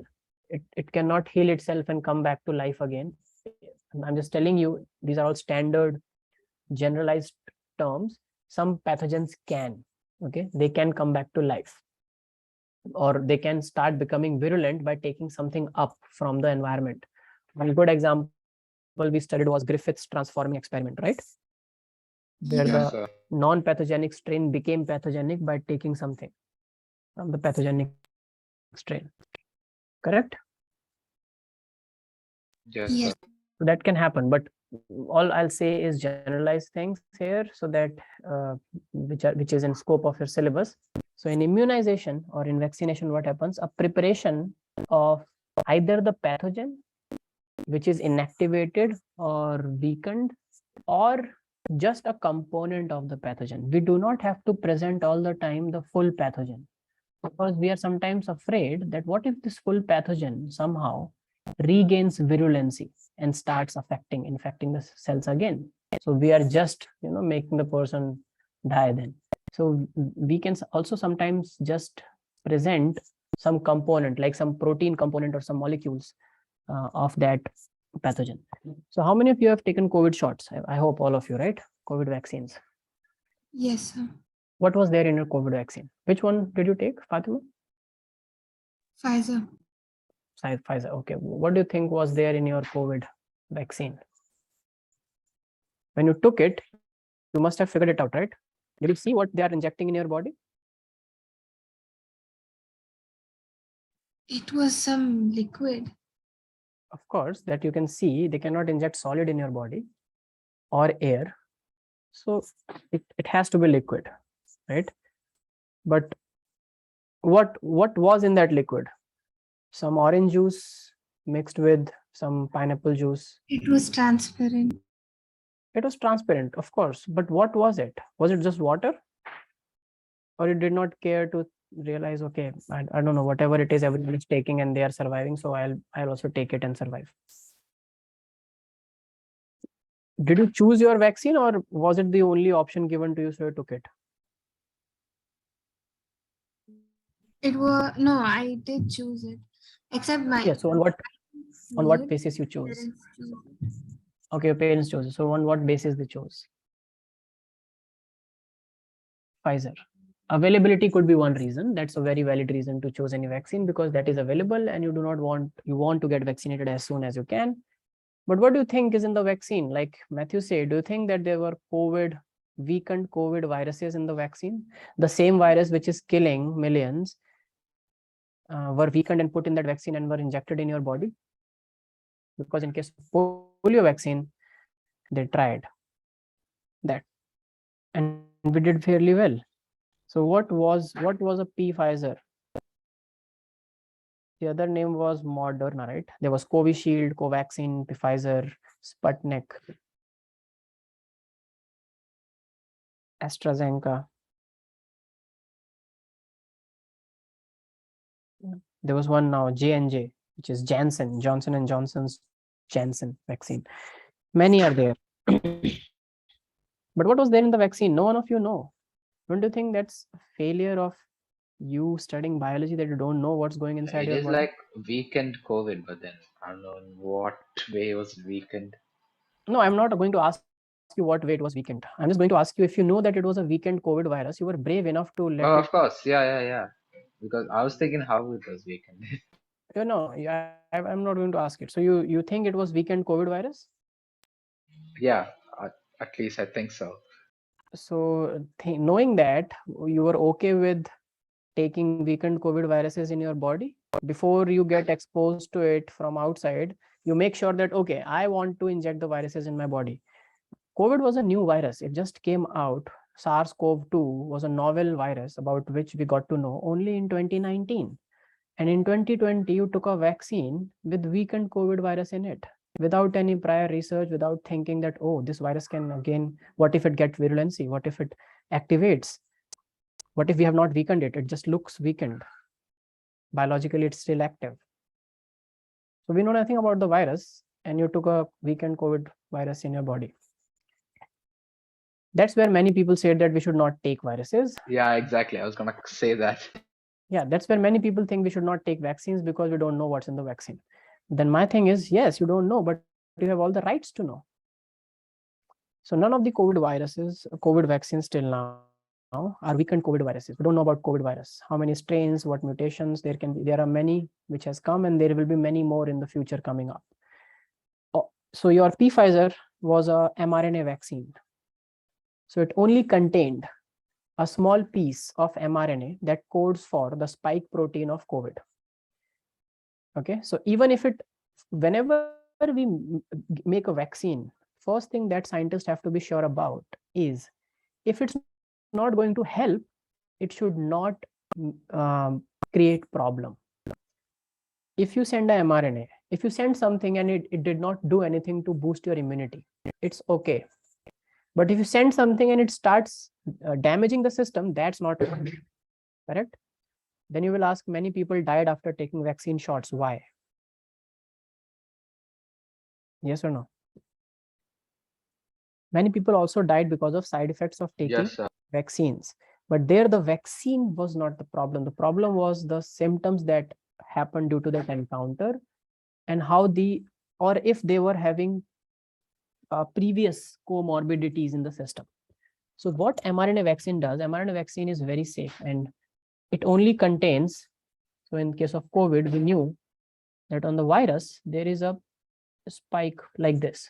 It cannot heal itself and come back to life again. I'm just telling you, these are all standard generalized terms. Some pathogens can, okay, they can come back to life, or they can start becoming virulent by taking something up from the environment. One good example we studied was Griffith's transforming experiment, right? Where Yeah. the non-pathogenic strain became pathogenic by taking something from the pathogenic strain. Correct? Yes, Yes. sir. So that can happen, but all I'll say is generalized things here, so that which is in scope of your syllabus. So in immunization or in vaccination, what happens? A preparation of either the pathogen, which is inactivated or weakened, or just a component of the pathogen. We do not have to present all the time the full pathogen, because we are sometimes afraid that what if this full pathogen somehow regains virulency and starts infecting the cells again? So we are just making the person die then. So we can also sometimes just present some component, like some protein component or some molecules of that pathogen. So how many of you have taken COVID shots? I hope all of you, right? COVID vaccines. Yes, sir. What was there in your COVID vaccine? Which one did you take, Fatima? Pfizer. Pfizer. Okay. What do you think was there in your COVID vaccine? When you took it, you must have figured it out, right? Did you see what they are injecting in your body? It was some liquid. Of course, that you can see. They cannot inject solid in your body or air. So it has to be liquid, right? But what was in that liquid? Some orange juice mixed with some pineapple juice. It was transparent. It was transparent, of course. But what was it? Was it just water? Or you did not care to realize, okay, I don't know, whatever it is, everyone is taking and they are surviving, so I'll also take it and survive. Did you choose your vaccine, or was it the only option given to you, so you took it? It was no, I did choose it. Except my Yeah, so on what weird basis you chose? parents choose it. Okay, your parents chose. So on what basis they chose? Pfizer. Availability could be one reason. That's a very valid reason to choose any vaccine, because that is available and you want to get vaccinated as soon as you can. But what do you think is in the vaccine? Like Matthew said, do you think that there were weakened COVID viruses in the vaccine? The same virus which is killing millions were weakened and put in that vaccine and were injected in your body? Because in case of polio vaccine, they tried that and we did fairly well. So what was a Pfizer? The other name was Moderna, right? There was Covishield, Covaxin, Pfizer, Sputnik, AstraZeneca. There was one now, J&J, which is Janssen, Johnson and Johnson's Janssen vaccine. Many are there. But what was there in the vaccine? No one of you know. Don't you think that's a failure of you studying biology, that you don't know what's going inside It your is body? like weakened COVID, but then I don't know in what way it was weakened. No, I'm not going to ask you what way it was weakened. I'm just going to ask you, if you know that it was a weakened COVID virus, you were brave enough to let Oh, it. of course, yeah. Because I was thinking how it was weakened. I'm not going to ask it. So you think it was weakened COVID virus? Yeah, at least I think so. So knowing that, you were okay with taking weakened COVID viruses in your body before you get exposed to it from outside. You make sure that, okay, I want to inject the viruses in my body. COVID was a new virus. It just came out. SARS-CoV-2 was a novel virus about which we got to know only in 2019. And in 2020, you took a vaccine with weakened COVID virus in it without any prior research, without thinking that, oh, this virus can again, what if it gets virulency? What if it activates? What if we have not weakened it? It just looks weakened. Biologically, it's still active. So we know nothing about the virus, and you took a weakened COVID virus in your body. That's where many people said that we should not take viruses. Yeah, exactly. I was gonna say that. Yeah, that's where many people think we should not take vaccines because we don't know what's in the vaccine. Then my thing is, yes, you don't know, but you have all the rights to know. So none of the COVID vaccines till now are weakened COVID viruses. We don't know about COVID virus, how many strains, what mutations there can be. There are many which has come, and there will be many more in the future coming up. Oh, so your Pfizer was a mRNA vaccine. So it only contained a small piece of mRNA that codes for the spike protein of COVID. Okay, so even if whenever we make a vaccine, first thing that scientists have to be sure about is, if it's not going to help, it should not create problem. If you send a mRNA, if you send something and it did not do anything to boost your immunity, it's okay. But if you send something and it starts damaging the system, that's not correct. Then you will ask, many people died after taking vaccine shots. Why? Yes or no? Many people also died because of side effects of taking Yes, sir. vaccines. But there, the vaccine was not the problem. The problem was the symptoms that happened due to that encounter, and or if they were having previous comorbidities in the system. So what mRNA vaccine does, mRNA vaccine is very safe, and it only contains, so in case of COVID, we knew that on the virus, there is a spike like this.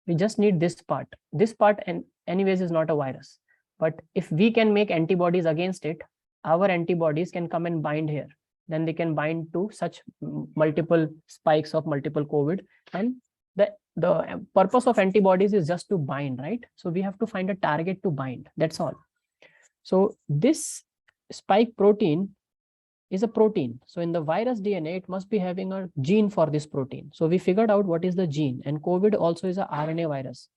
We just need this part. This part, and anyways, is not a virus. But if we can make antibodies against it, our antibodies can come and bind here. Then they can bind to such multiple spikes of multiple COVID. And the purpose of antibodies is just to bind, right? So we have to find a target to bind. That's all. So this spike protein is a protein. So in the virus DNA, it must be having a gene for this protein. So we figured out what is the gene, and COVID also is a RNA virus.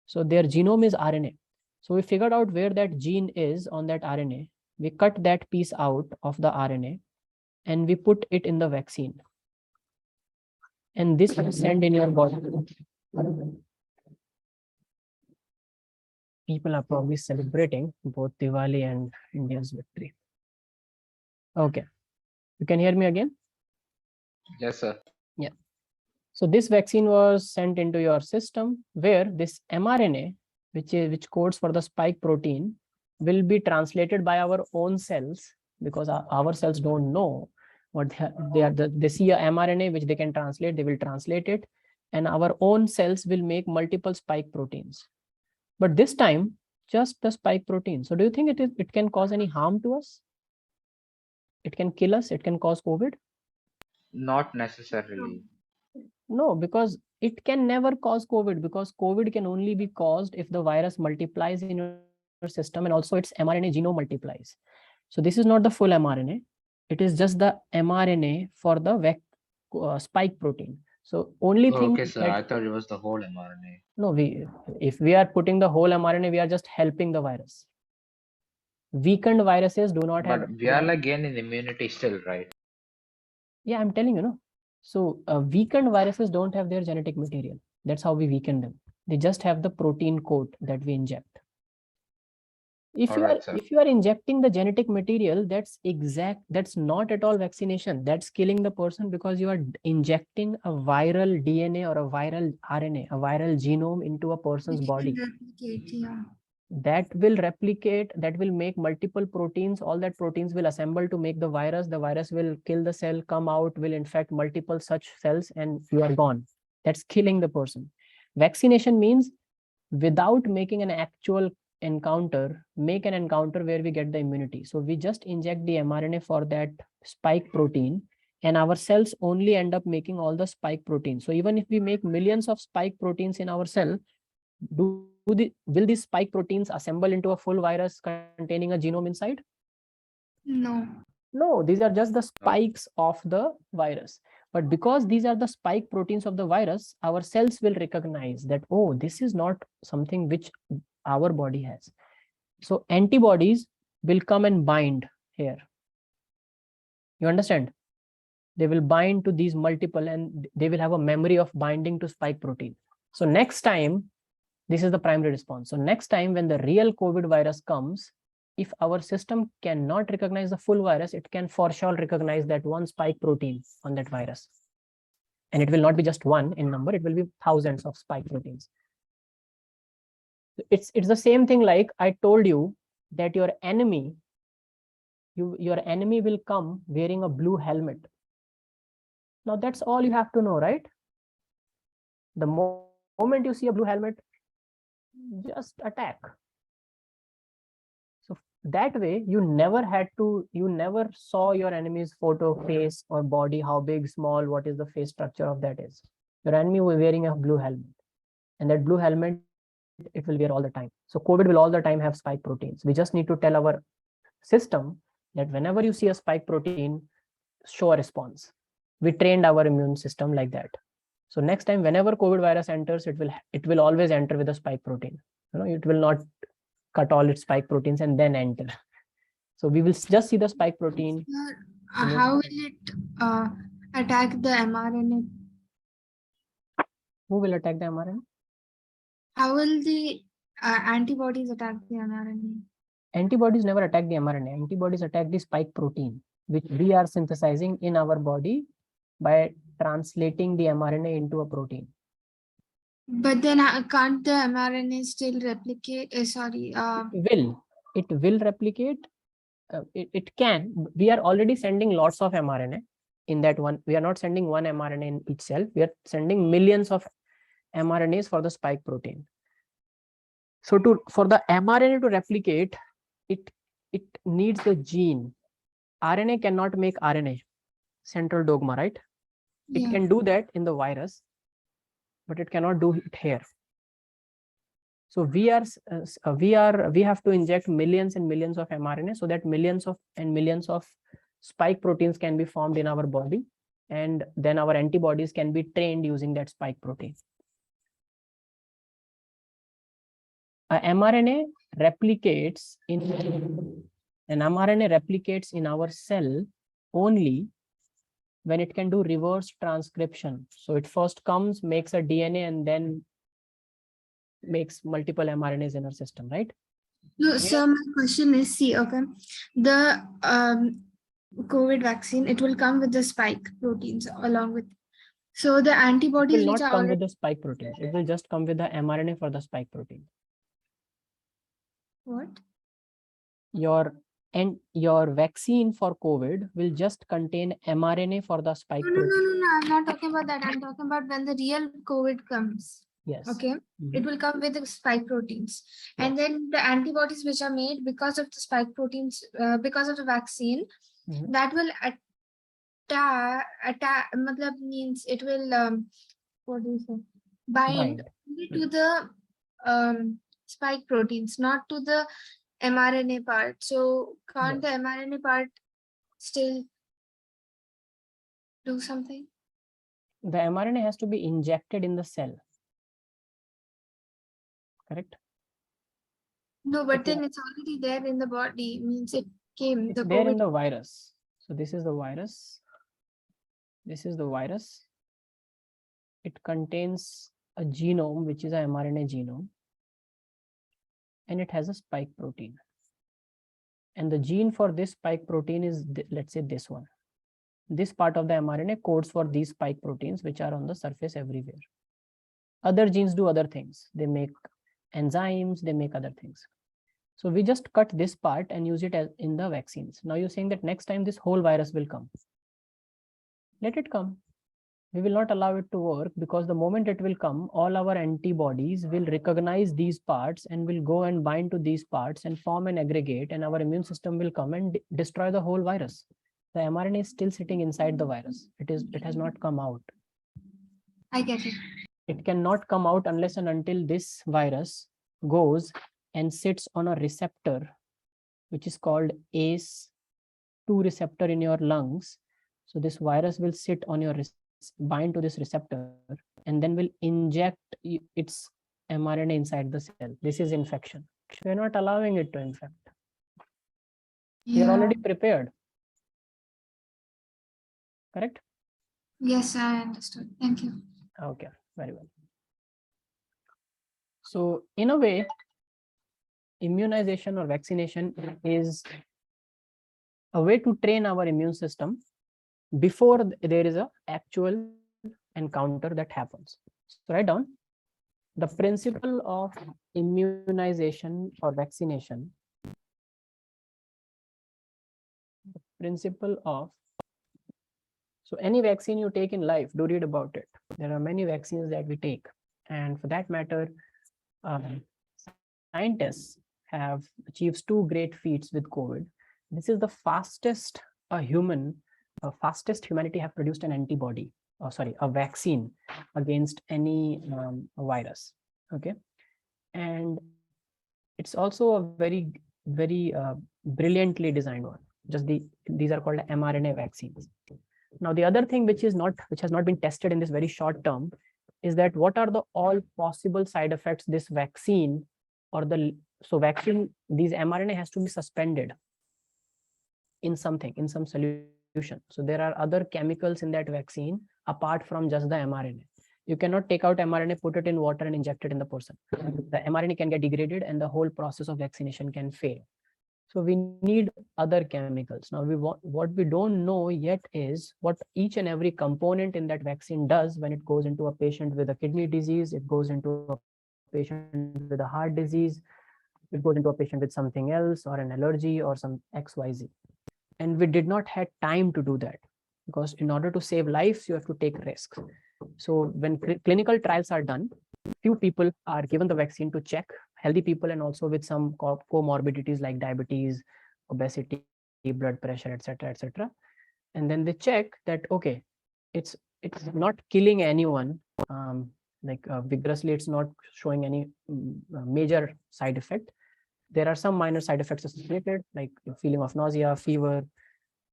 So their genome is RNA. So we figured out where that gene is on that RNA, we cut that piece out of the RNA and we put it in the vaccine. And this will send in your body. People are probably celebrating both Diwali and India's victory. Okay. You can hear me again? Yes, sir. Yeah. So this vaccine was sent into your system where this mRNA, which codes for the spike protein, will be translated by our own cells, because our cells don't know what they are. They see a mRNA which they can translate, they will translate it, and our own cells will make multiple spike proteins. But this time, just the spike protein. So do you think it can cause any harm to us? It can kill us, it can cause COVID? Not necessarily. No, because it can never cause COVID, because COVID can only be caused if the virus multiplies in your system and also its mRNA genome multiplies. So this is not the full mRNA. It is just the mRNA for the spike protein. So only thing Okay, sir. that, I thought it was the whole mRNA. no, if we are putting the whole mRNA, we are just helping the virus. Weakened viruses do not have. But we are like gaining immunity still, right? Yeah, I'm telling you, no. So weakened viruses don't have their genetic material. That's how we weaken them. They just have the protein coat that we inject. If you are injecting the genetic material, that's not at all vaccination. That's killing the person, because you are injecting a viral DNA or a viral RNA, a viral genome into a person's body. Replicate, yeah. That will replicate, that will make multiple proteins. All that proteins will assemble to make the virus. The virus will kill the cell, come out, will infect multiple such cells, and you are gone. That's killing the person. Vaccination means without making an actual encounter, make an encounter where we get the immunity. So we just inject the mRNA for that spike protein, and our cells only end up making all the spike proteins. So even if we make millions of spike proteins in our cell, will these spike proteins assemble into a full virus containing a genome inside? No. No, these are just the spikes of the virus. But because these are the spike proteins of the virus, our cells will recognize that, oh, this is not something which our body has. So antibodies will come and bind here. You understand? They will bind to these multiple, and they will have a memory of binding to spike protein. So next time, this is the primary response. So next time when the real COVID virus comes, if our system cannot recognize the full virus, it can for sure recognize that one spike protein on that virus. And it will not be just one in number, it will be thousands of spike proteins. It's the same thing like I told you that your enemy will come wearing a blue helmet. Now that's all you have to know, right? The moment you see a blue helmet, just attack. So that way you never saw your enemy's photo, face or body, how big, small, what is the face structure of that is. Your enemy was wearing a blue helmet, and that blue helmet, it will wear all the time. So COVID will all the time have spike proteins. We just need to tell our system that whenever you see a spike protein, show a response. We trained our immune system like that. So next time, whenever COVID virus enters, it will always enter with a spike protein. It will not cut all its spike proteins and then enter. So we will just see the spike protein. How will it attack the mRNA? Who will attack the mRNA? How will the antibodies attack the mRNA? Antibodies never attack the mRNA. Antibodies attack the spike protein, which we are synthesizing in our body by translating the mRNA into a protein. But then can't the mRNA still replicate? It will replicate. It can. We are already sending lots of mRNA in that one. We are not sending one mRNA in each cell. We are sending millions of mRNAs for the spike protein. So for the mRNA to replicate, it needs the gene. RNA cannot make RNA. Central dogma, right? Yeah. It can do that in the virus, but it cannot do it here. So we have to inject millions and millions of mRNA so that millions of spike proteins can be formed in our body, and then our antibodies can be trained using that spike protein. A mRNA replicates in An mRNA replicates in our cell only when it can do reverse transcription. So it first comes, makes a DNA, and then makes multiple mRNAs in our system, right? No, so my question is, see, okay, the COVID vaccine, it will come with the spike proteins along with. So the It antibodies will which not are come already. with the spike protein. It will just come with the mRNA for the spike protein. What? Your vaccine for COVID will just contain mRNA for the spike No, protein. I'm not talking about that. I'm talking about when the real COVID comes. Yes. Okay. It will come with the spike proteins. And Yes. then the antibodies which are made because of the spike proteins, because of the vaccine, Mhm. that will attack, means it will, what do you say? Bind only to the spike proteins, not to the mRNA part. So can't the mRNA part still do something? The mRNA has to be injected in the cell. Correct? No, but then it's already there in the body, means it came. It's The there in COVID. the virus. So this is the virus. This is the virus. It contains a genome, which is a mRNA genome, and it has a spike protein. And the gene for this spike protein is, let's say, this one. This part of the mRNA codes for these spike proteins, which are on the surface everywhere. Other genes do other things. They make enzymes, they make other things. So we just cut this part and use it as in the vaccines. Now you're saying that next time this whole virus will come. Let it come. We will not allow it to work, because the moment it will come, all our antibodies will recognize these parts and will go and bind to these parts and form an aggregate, and our immune system will come and destroy the whole virus. The mRNA is still sitting inside the virus. It has not come out. I get it. It cannot come out unless and until this virus goes and sits on a receptor, which is called ACE2 receptor in your lungs. So this virus will sit on your bind to this receptor and then will inject its mRNA inside the cell. This is infection. We're not allowing it to infect. You're already prepared. Correct? Yes, I understood. Thank you. Okay, very well. So in a way, immunization or vaccination is a way to train our immune system before there is an actual encounter that happens. So write down the principle of immunization or vaccination. The principle of, so any vaccine you take in life, do read about it. There are many vaccines that we take, and for that matter, scientists have achieved 2 great feats with COVID. This is the fastest humanity have produced an antibody, or sorry, a vaccine against any virus. Okay, and it's also a very, very brilliantly designed one. These are called mRNA vaccines. Now, the other thing which has not been tested in this very short term is that what are the all possible side effects this vaccine or vaccine, these mRNA has to be suspended in some solution. So there are other chemicals in that vaccine apart from just the mRNA. You cannot take out mRNA, put it in water and inject it in the person. The mRNA can get degraded and the whole process of vaccination can fail. So we need other chemicals. Now what we don't know yet is what each and every component in that vaccine does when it goes into a patient with a kidney disease, it goes into a patient with a heart disease, it goes into a patient with something else or an allergy or some XYZ. And we did not have time to do that, because in order to save lives, you have to take risks. So when clinical trials are done, few people are given the vaccine to check, healthy people and also with some comorbidities like diabetes, obesity, blood pressure, etc., etc. And then they check that, okay, it's not killing anyone vigorously, it's not showing any major side effect. There are some minor side effects associated, like feeling of nausea, fever,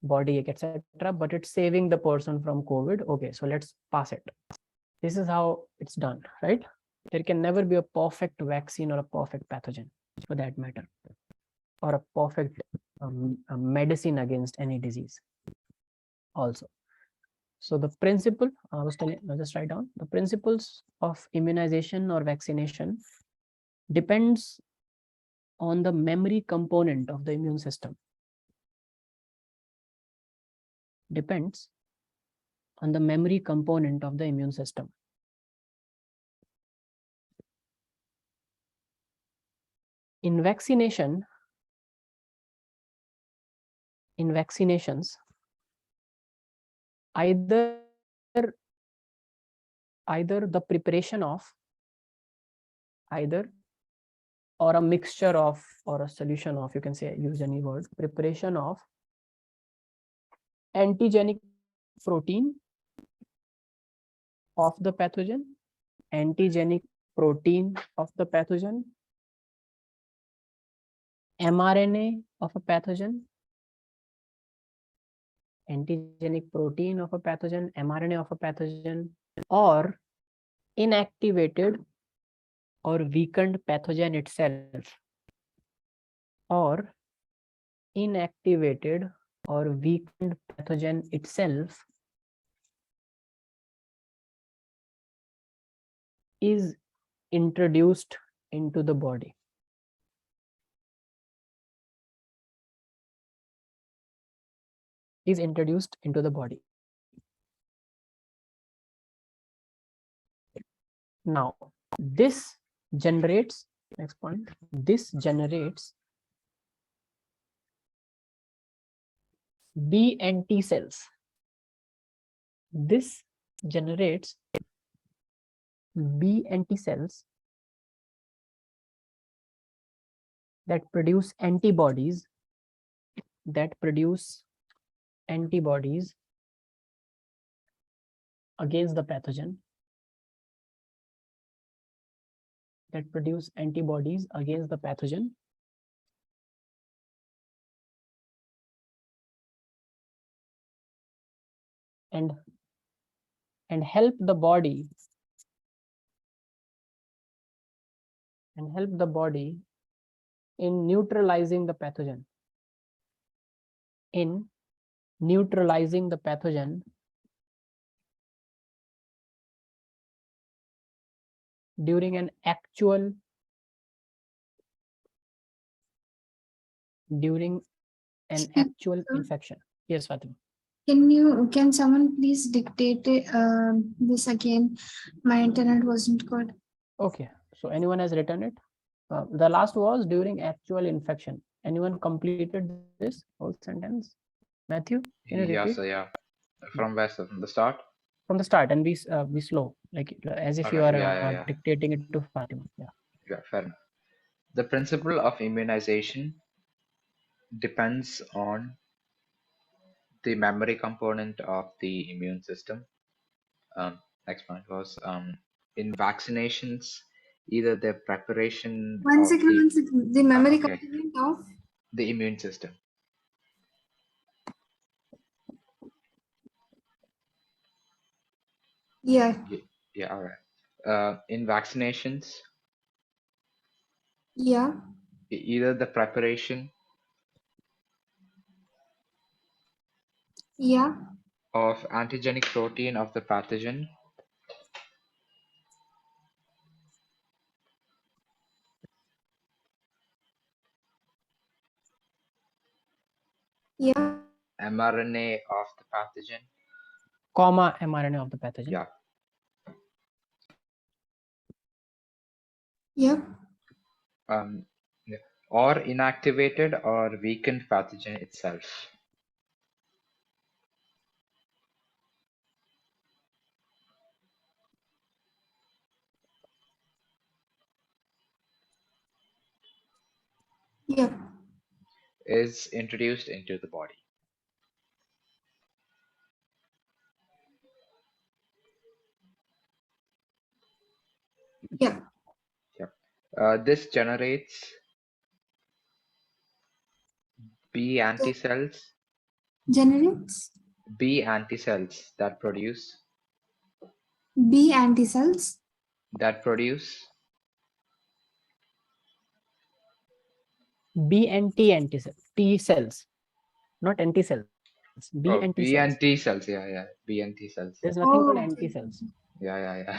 body ache, etc., but it's saving the person from COVID. Okay, so let's pass it. This is how it's done, right? There can never be a perfect vaccine or a perfect pathogen for that matter, or a perfect a medicine against any disease also. So the principle, I was telling, I'll just write down, the principles of immunization or vaccination depends on the memory component of the immune system. Depends on the memory component of the immune system. In vaccinations, either the preparation of either or a mixture of or a solution of, you can say, use any word, preparation of antigenic protein of the pathogen, antigenic protein of the pathogen, mRNA of a pathogen, antigenic protein of a pathogen, mRNA of a pathogen, or inactivated or weakened pathogen itself, or inactivated or weakened pathogen itself is introduced into the body. Is introduced into the body. Now, this generates, next point, this generates B and T cells. This generates B and T cells that produce antibodies, against the pathogen, and help the body in neutralizing the pathogen, during an actual infection. Yes, Fatima. Can someone please dictate this again? My internet wasn't good. Okay, so anyone has written it? The last was during actual infection. Anyone completed this whole sentence? Matthew, can you repeat? So yeah. From where? So from the start? From the start, and be slow, like as if Okay, you are yeah. dictating it to Fatima. Yeah, fair enough. The principle of immunization depends on the memory component of the immune system. Next point was in vaccinations, either the preparation One of second. The memory okay, component of the immune system. Yeah. Yeah, all right. In vaccinations, Yeah. either the preparation Yeah. of antigenic protein of the pathogen Yeah. mRNA of the pathogen, Comma mRNA of the pathogen. yeah, Yep. yeah, or inactivated or weakened pathogen itself. Yep. Is introduced into the body. Yep. Yep. This generates B anticells. Generates B anticells that produce B anticells B and T T cells, not anti cells. B and T Oh, cells. B and T cells. Yeah, yeah. B and T cells. There's nothing called Oh, anti okay. cells. Yeah.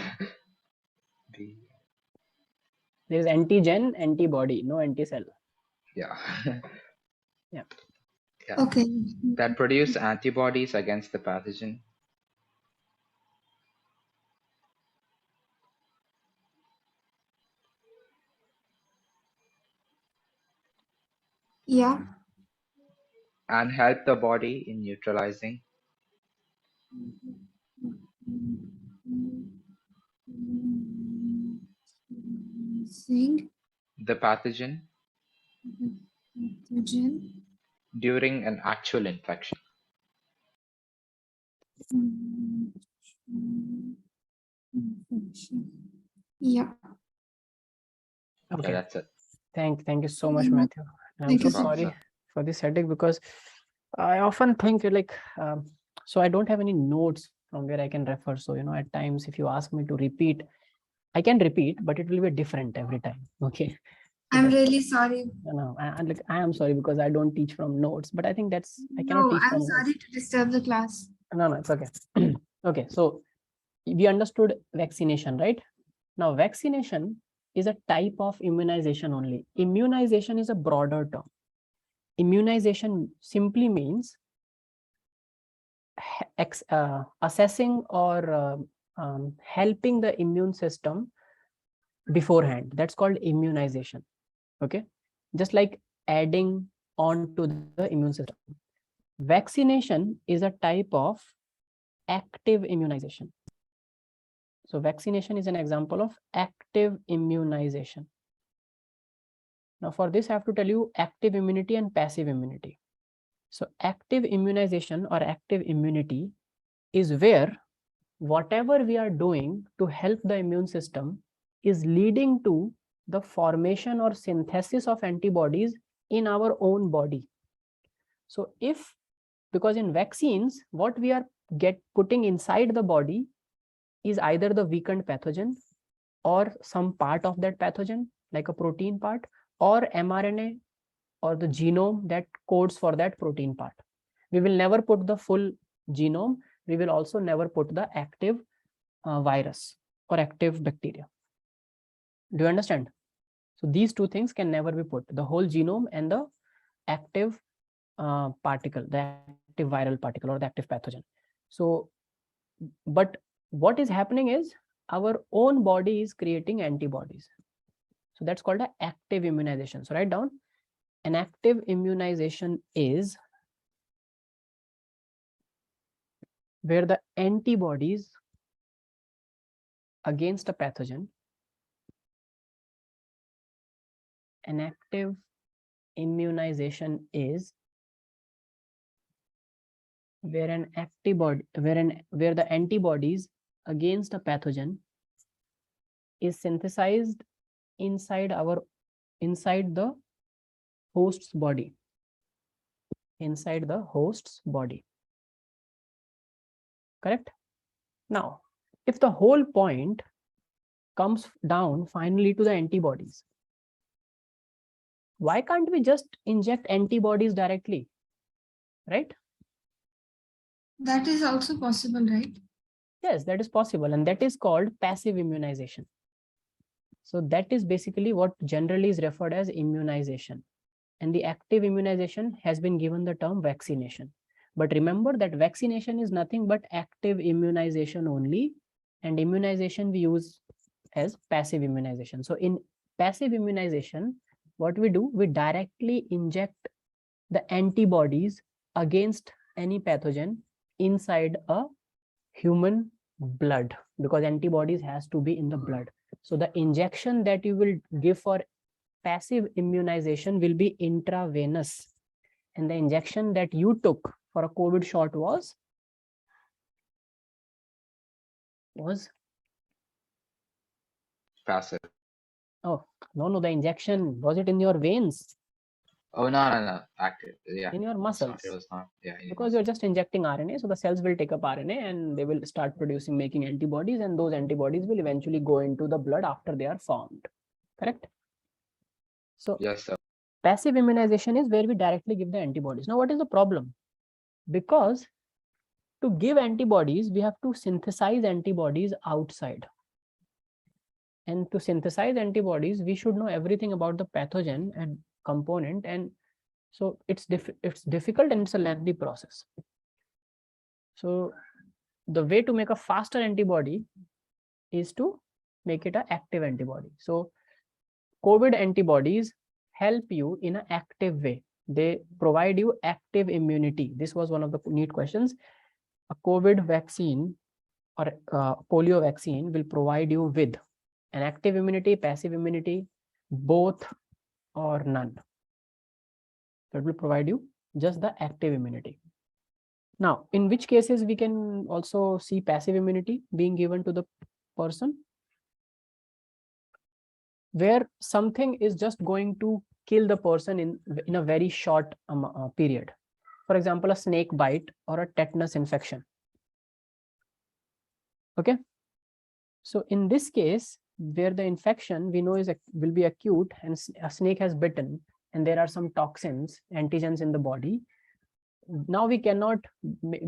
B. There is antigen, antibody, no anti cell. Yeah. Yeah. Yeah. Okay. That produce antibodies against the pathogen. Yeah. And help the body in neutralizing Sing. the pathogen Pathogen. during an actual infection. Infection. Yeah. Yeah, Okay. that's it. Thank you so much, Matthew. I'm Thank so you so much. sorry for this headache because I often think like so I don't have any notes from where I can refer. So at times if you ask me to repeat, I can repeat, but it will be different every time. Okay. So I'm that's really sorry. no, I am sorry because I don't teach from notes, but I think I cannot No, teach I'm from notes. sorry to disturb the class. No, it's okay. Okay, so we understood vaccination, right? Now, vaccination is a type of immunization only. Immunization is a broader term. Immunization simply means assessing or helping the immune system beforehand. That's called immunization. Okay, just like adding on to the immune system. Vaccination is a type of active immunization. So vaccination is an example of active immunization. Now for this, I have to tell you active immunity and passive immunity. So active immunization or active immunity is where whatever we are doing to help the immune system is leading to the formation or synthesis of antibodies in our own body. So because in vaccines, what we are putting inside the body is either the weakened pathogen or some part of that pathogen, like a protein part, or mRNA or the genome that codes for that protein part. We will never put the full genome. We will also never put the active virus or active bacteria. Do you understand? So these two things can never be put, the whole genome and the active particle, the active viral particle or the active pathogen. So, but what is happening is our own body is creating antibodies. So that's called an active immunization. So write down, an active immunization is where the antibodies against a pathogen, an active immunization is where the antibodies against a pathogen is synthesized inside the host's body. Inside the host's body. Correct? Now, if the whole point comes down finally to the antibodies, why can't we just inject antibodies directly? Right? That is also possible, right? Yes, that is possible. And that is called passive immunization. So that is basically what generally is referred as immunization. And the active immunization has been given the term vaccination. But remember that vaccination is nothing but active immunization only. And immunization we use as passive immunization. So in passive immunization, what we do, we directly inject the antibodies against any pathogen inside a human blood, because antibodies has to be in the blood. So the injection that you will give for passive immunization will be intravenous, and the injection that you took for a COVID shot was Passive. oh no, the injection, was it in your veins? Oh no. Active. Yeah. In your muscles? It was not. Yeah. Because you're just injecting RNA, so the cells will take up RNA and they will start making antibodies, and those antibodies will eventually go into the blood after they are formed. Correct? So yes, sir. Passive immunization is where we directly give the antibodies. Now, what is the problem? Because to give antibodies, we have to synthesize antibodies outside. And to synthesize antibodies, we should know everything about the pathogen and component. And so it's difficult and it's a lengthy process. So the way to make a faster antibody is to make it an active antibody. So COVID antibodies help you in an active way. They provide you active immunity. This was one of the neat questions. A COVID vaccine or polio vaccine will provide you with an active immunity, passive immunity, both or none. So it will provide you just the active immunity. Now, in which cases we can also see passive immunity being given to the person? Where something is just going to kill the person in a very short period. For example, a snake bite or a tetanus infection. Okay. So in this case, where the infection we know will be acute and a snake has bitten and there are some toxins, antigens in the body. Now we cannot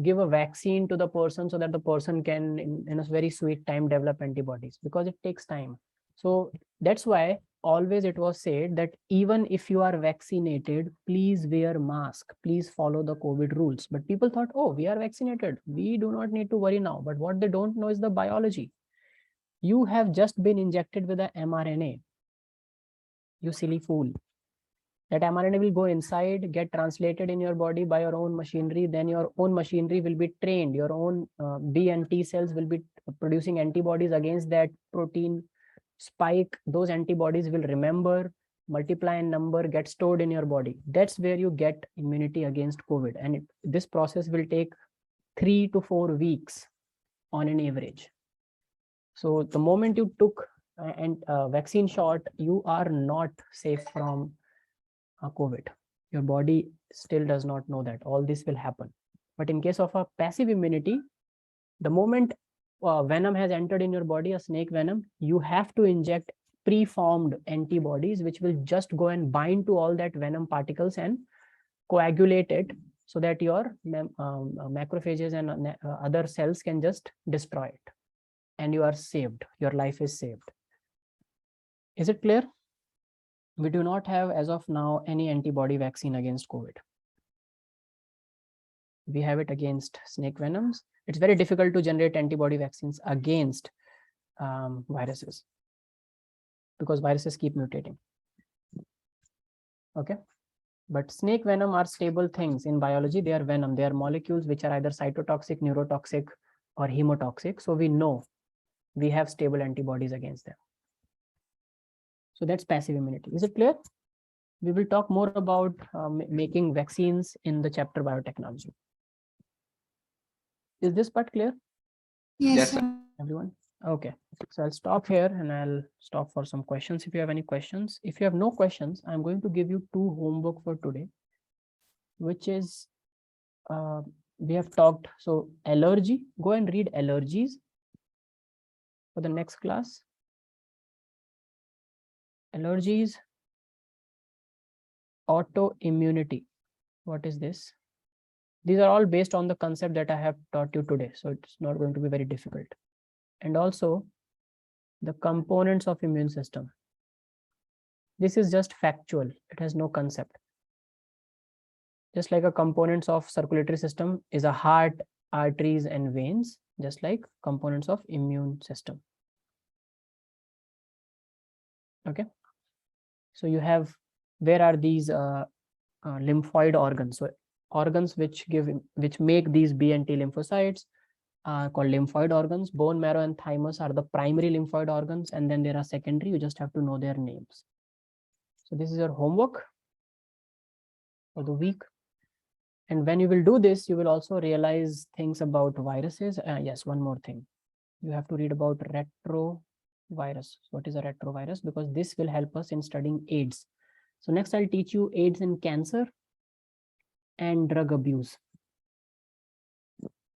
give a vaccine to the person so that the person can in a very sweet time develop antibodies, because it takes time. So that's why always it was said that even if you are vaccinated, please wear mask, please follow the COVID rules. But people thought, oh, we are vaccinated, we do not need to worry now. But what they don't know is the biology. You have just been injected with an mRNA, you silly fool. That mRNA will go inside, get translated in your body by your own machinery. Then your own machinery will be trained. Your own B and T cells will be producing antibodies against that protein spike. Those antibodies will remember, multiply in number, get stored in your body. That's where you get immunity against COVID. And this process will take 3 to 4 weeks on an average. So the moment you took a vaccine shot, you are not safe from COVID. Your body still does not know that all this will happen. But in case of a passive immunity, the moment venom has entered in your body, a snake venom, you have to inject preformed antibodies which will just go and bind to all that venom particles and coagulate it so that your macrophages and other cells can just destroy it. And you are saved. Your life is saved. Is it clear? We do not have, as of now, any antibody vaccine against COVID. We have it against snake venoms. It's very difficult to generate antibody vaccines against viruses because viruses keep mutating. Okay. But snake venom are stable things in biology. They are venom. They are molecules which are either cytotoxic, neurotoxic, or hemotoxic. So we know we have stable antibodies against them. So that's passive immunity. Is it clear? We will talk more about making vaccines in the chapter biotechnology. Is this part clear? Yes, sir. Everyone? Okay. So I'll stop here and I'll stop for some questions if you have any questions. If you have no questions, I'm going to give you 2 homework for today, which is we have talked. So allergy, go and read allergies for the next class. Allergies, autoimmunity. What is this? These are all based on the concept that I have taught you today. So it's not going to be very difficult. And also the components of immune system. This is just factual. It has no concept. Just like a components of circulatory system is a heart, arteries, and veins, just like components of immune system. Okay. So you have, where are these lymphoid organs? So organs which make these B and T lymphocytes are called lymphoid organs. Bone marrow and thymus are the primary lymphoid organs, and then there are secondary. You just have to know their names. So this is your homework for the week. And when you will do this, you will also realize things about viruses. Yes, one more thing. You have to read about retrovirus. What is a retrovirus? Because this will help us in studying AIDS. So next I'll teach you AIDS and cancer and drug abuse.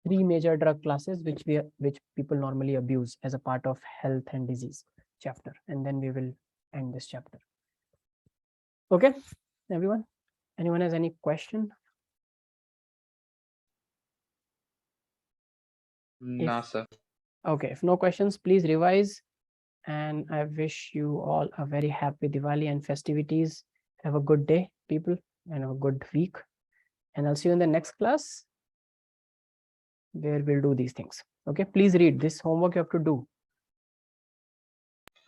3 major drug classes which people normally abuse as a part of health and disease chapter. And then we will end this chapter. Okay. everyone? Anyone has any question? No, sir. Okay, if no questions, please revise. And I wish you all a very happy Diwali and festivities. Have a good day, people, and a good week. And I'll see you in the next class where we'll do these things. Okay, please read this homework you have to do.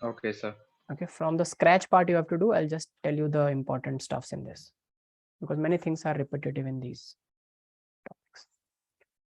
Okay, sir. Okay, from the scratch part you have to do. I'll just tell you the important stuffs in this because many things are repetitive in these.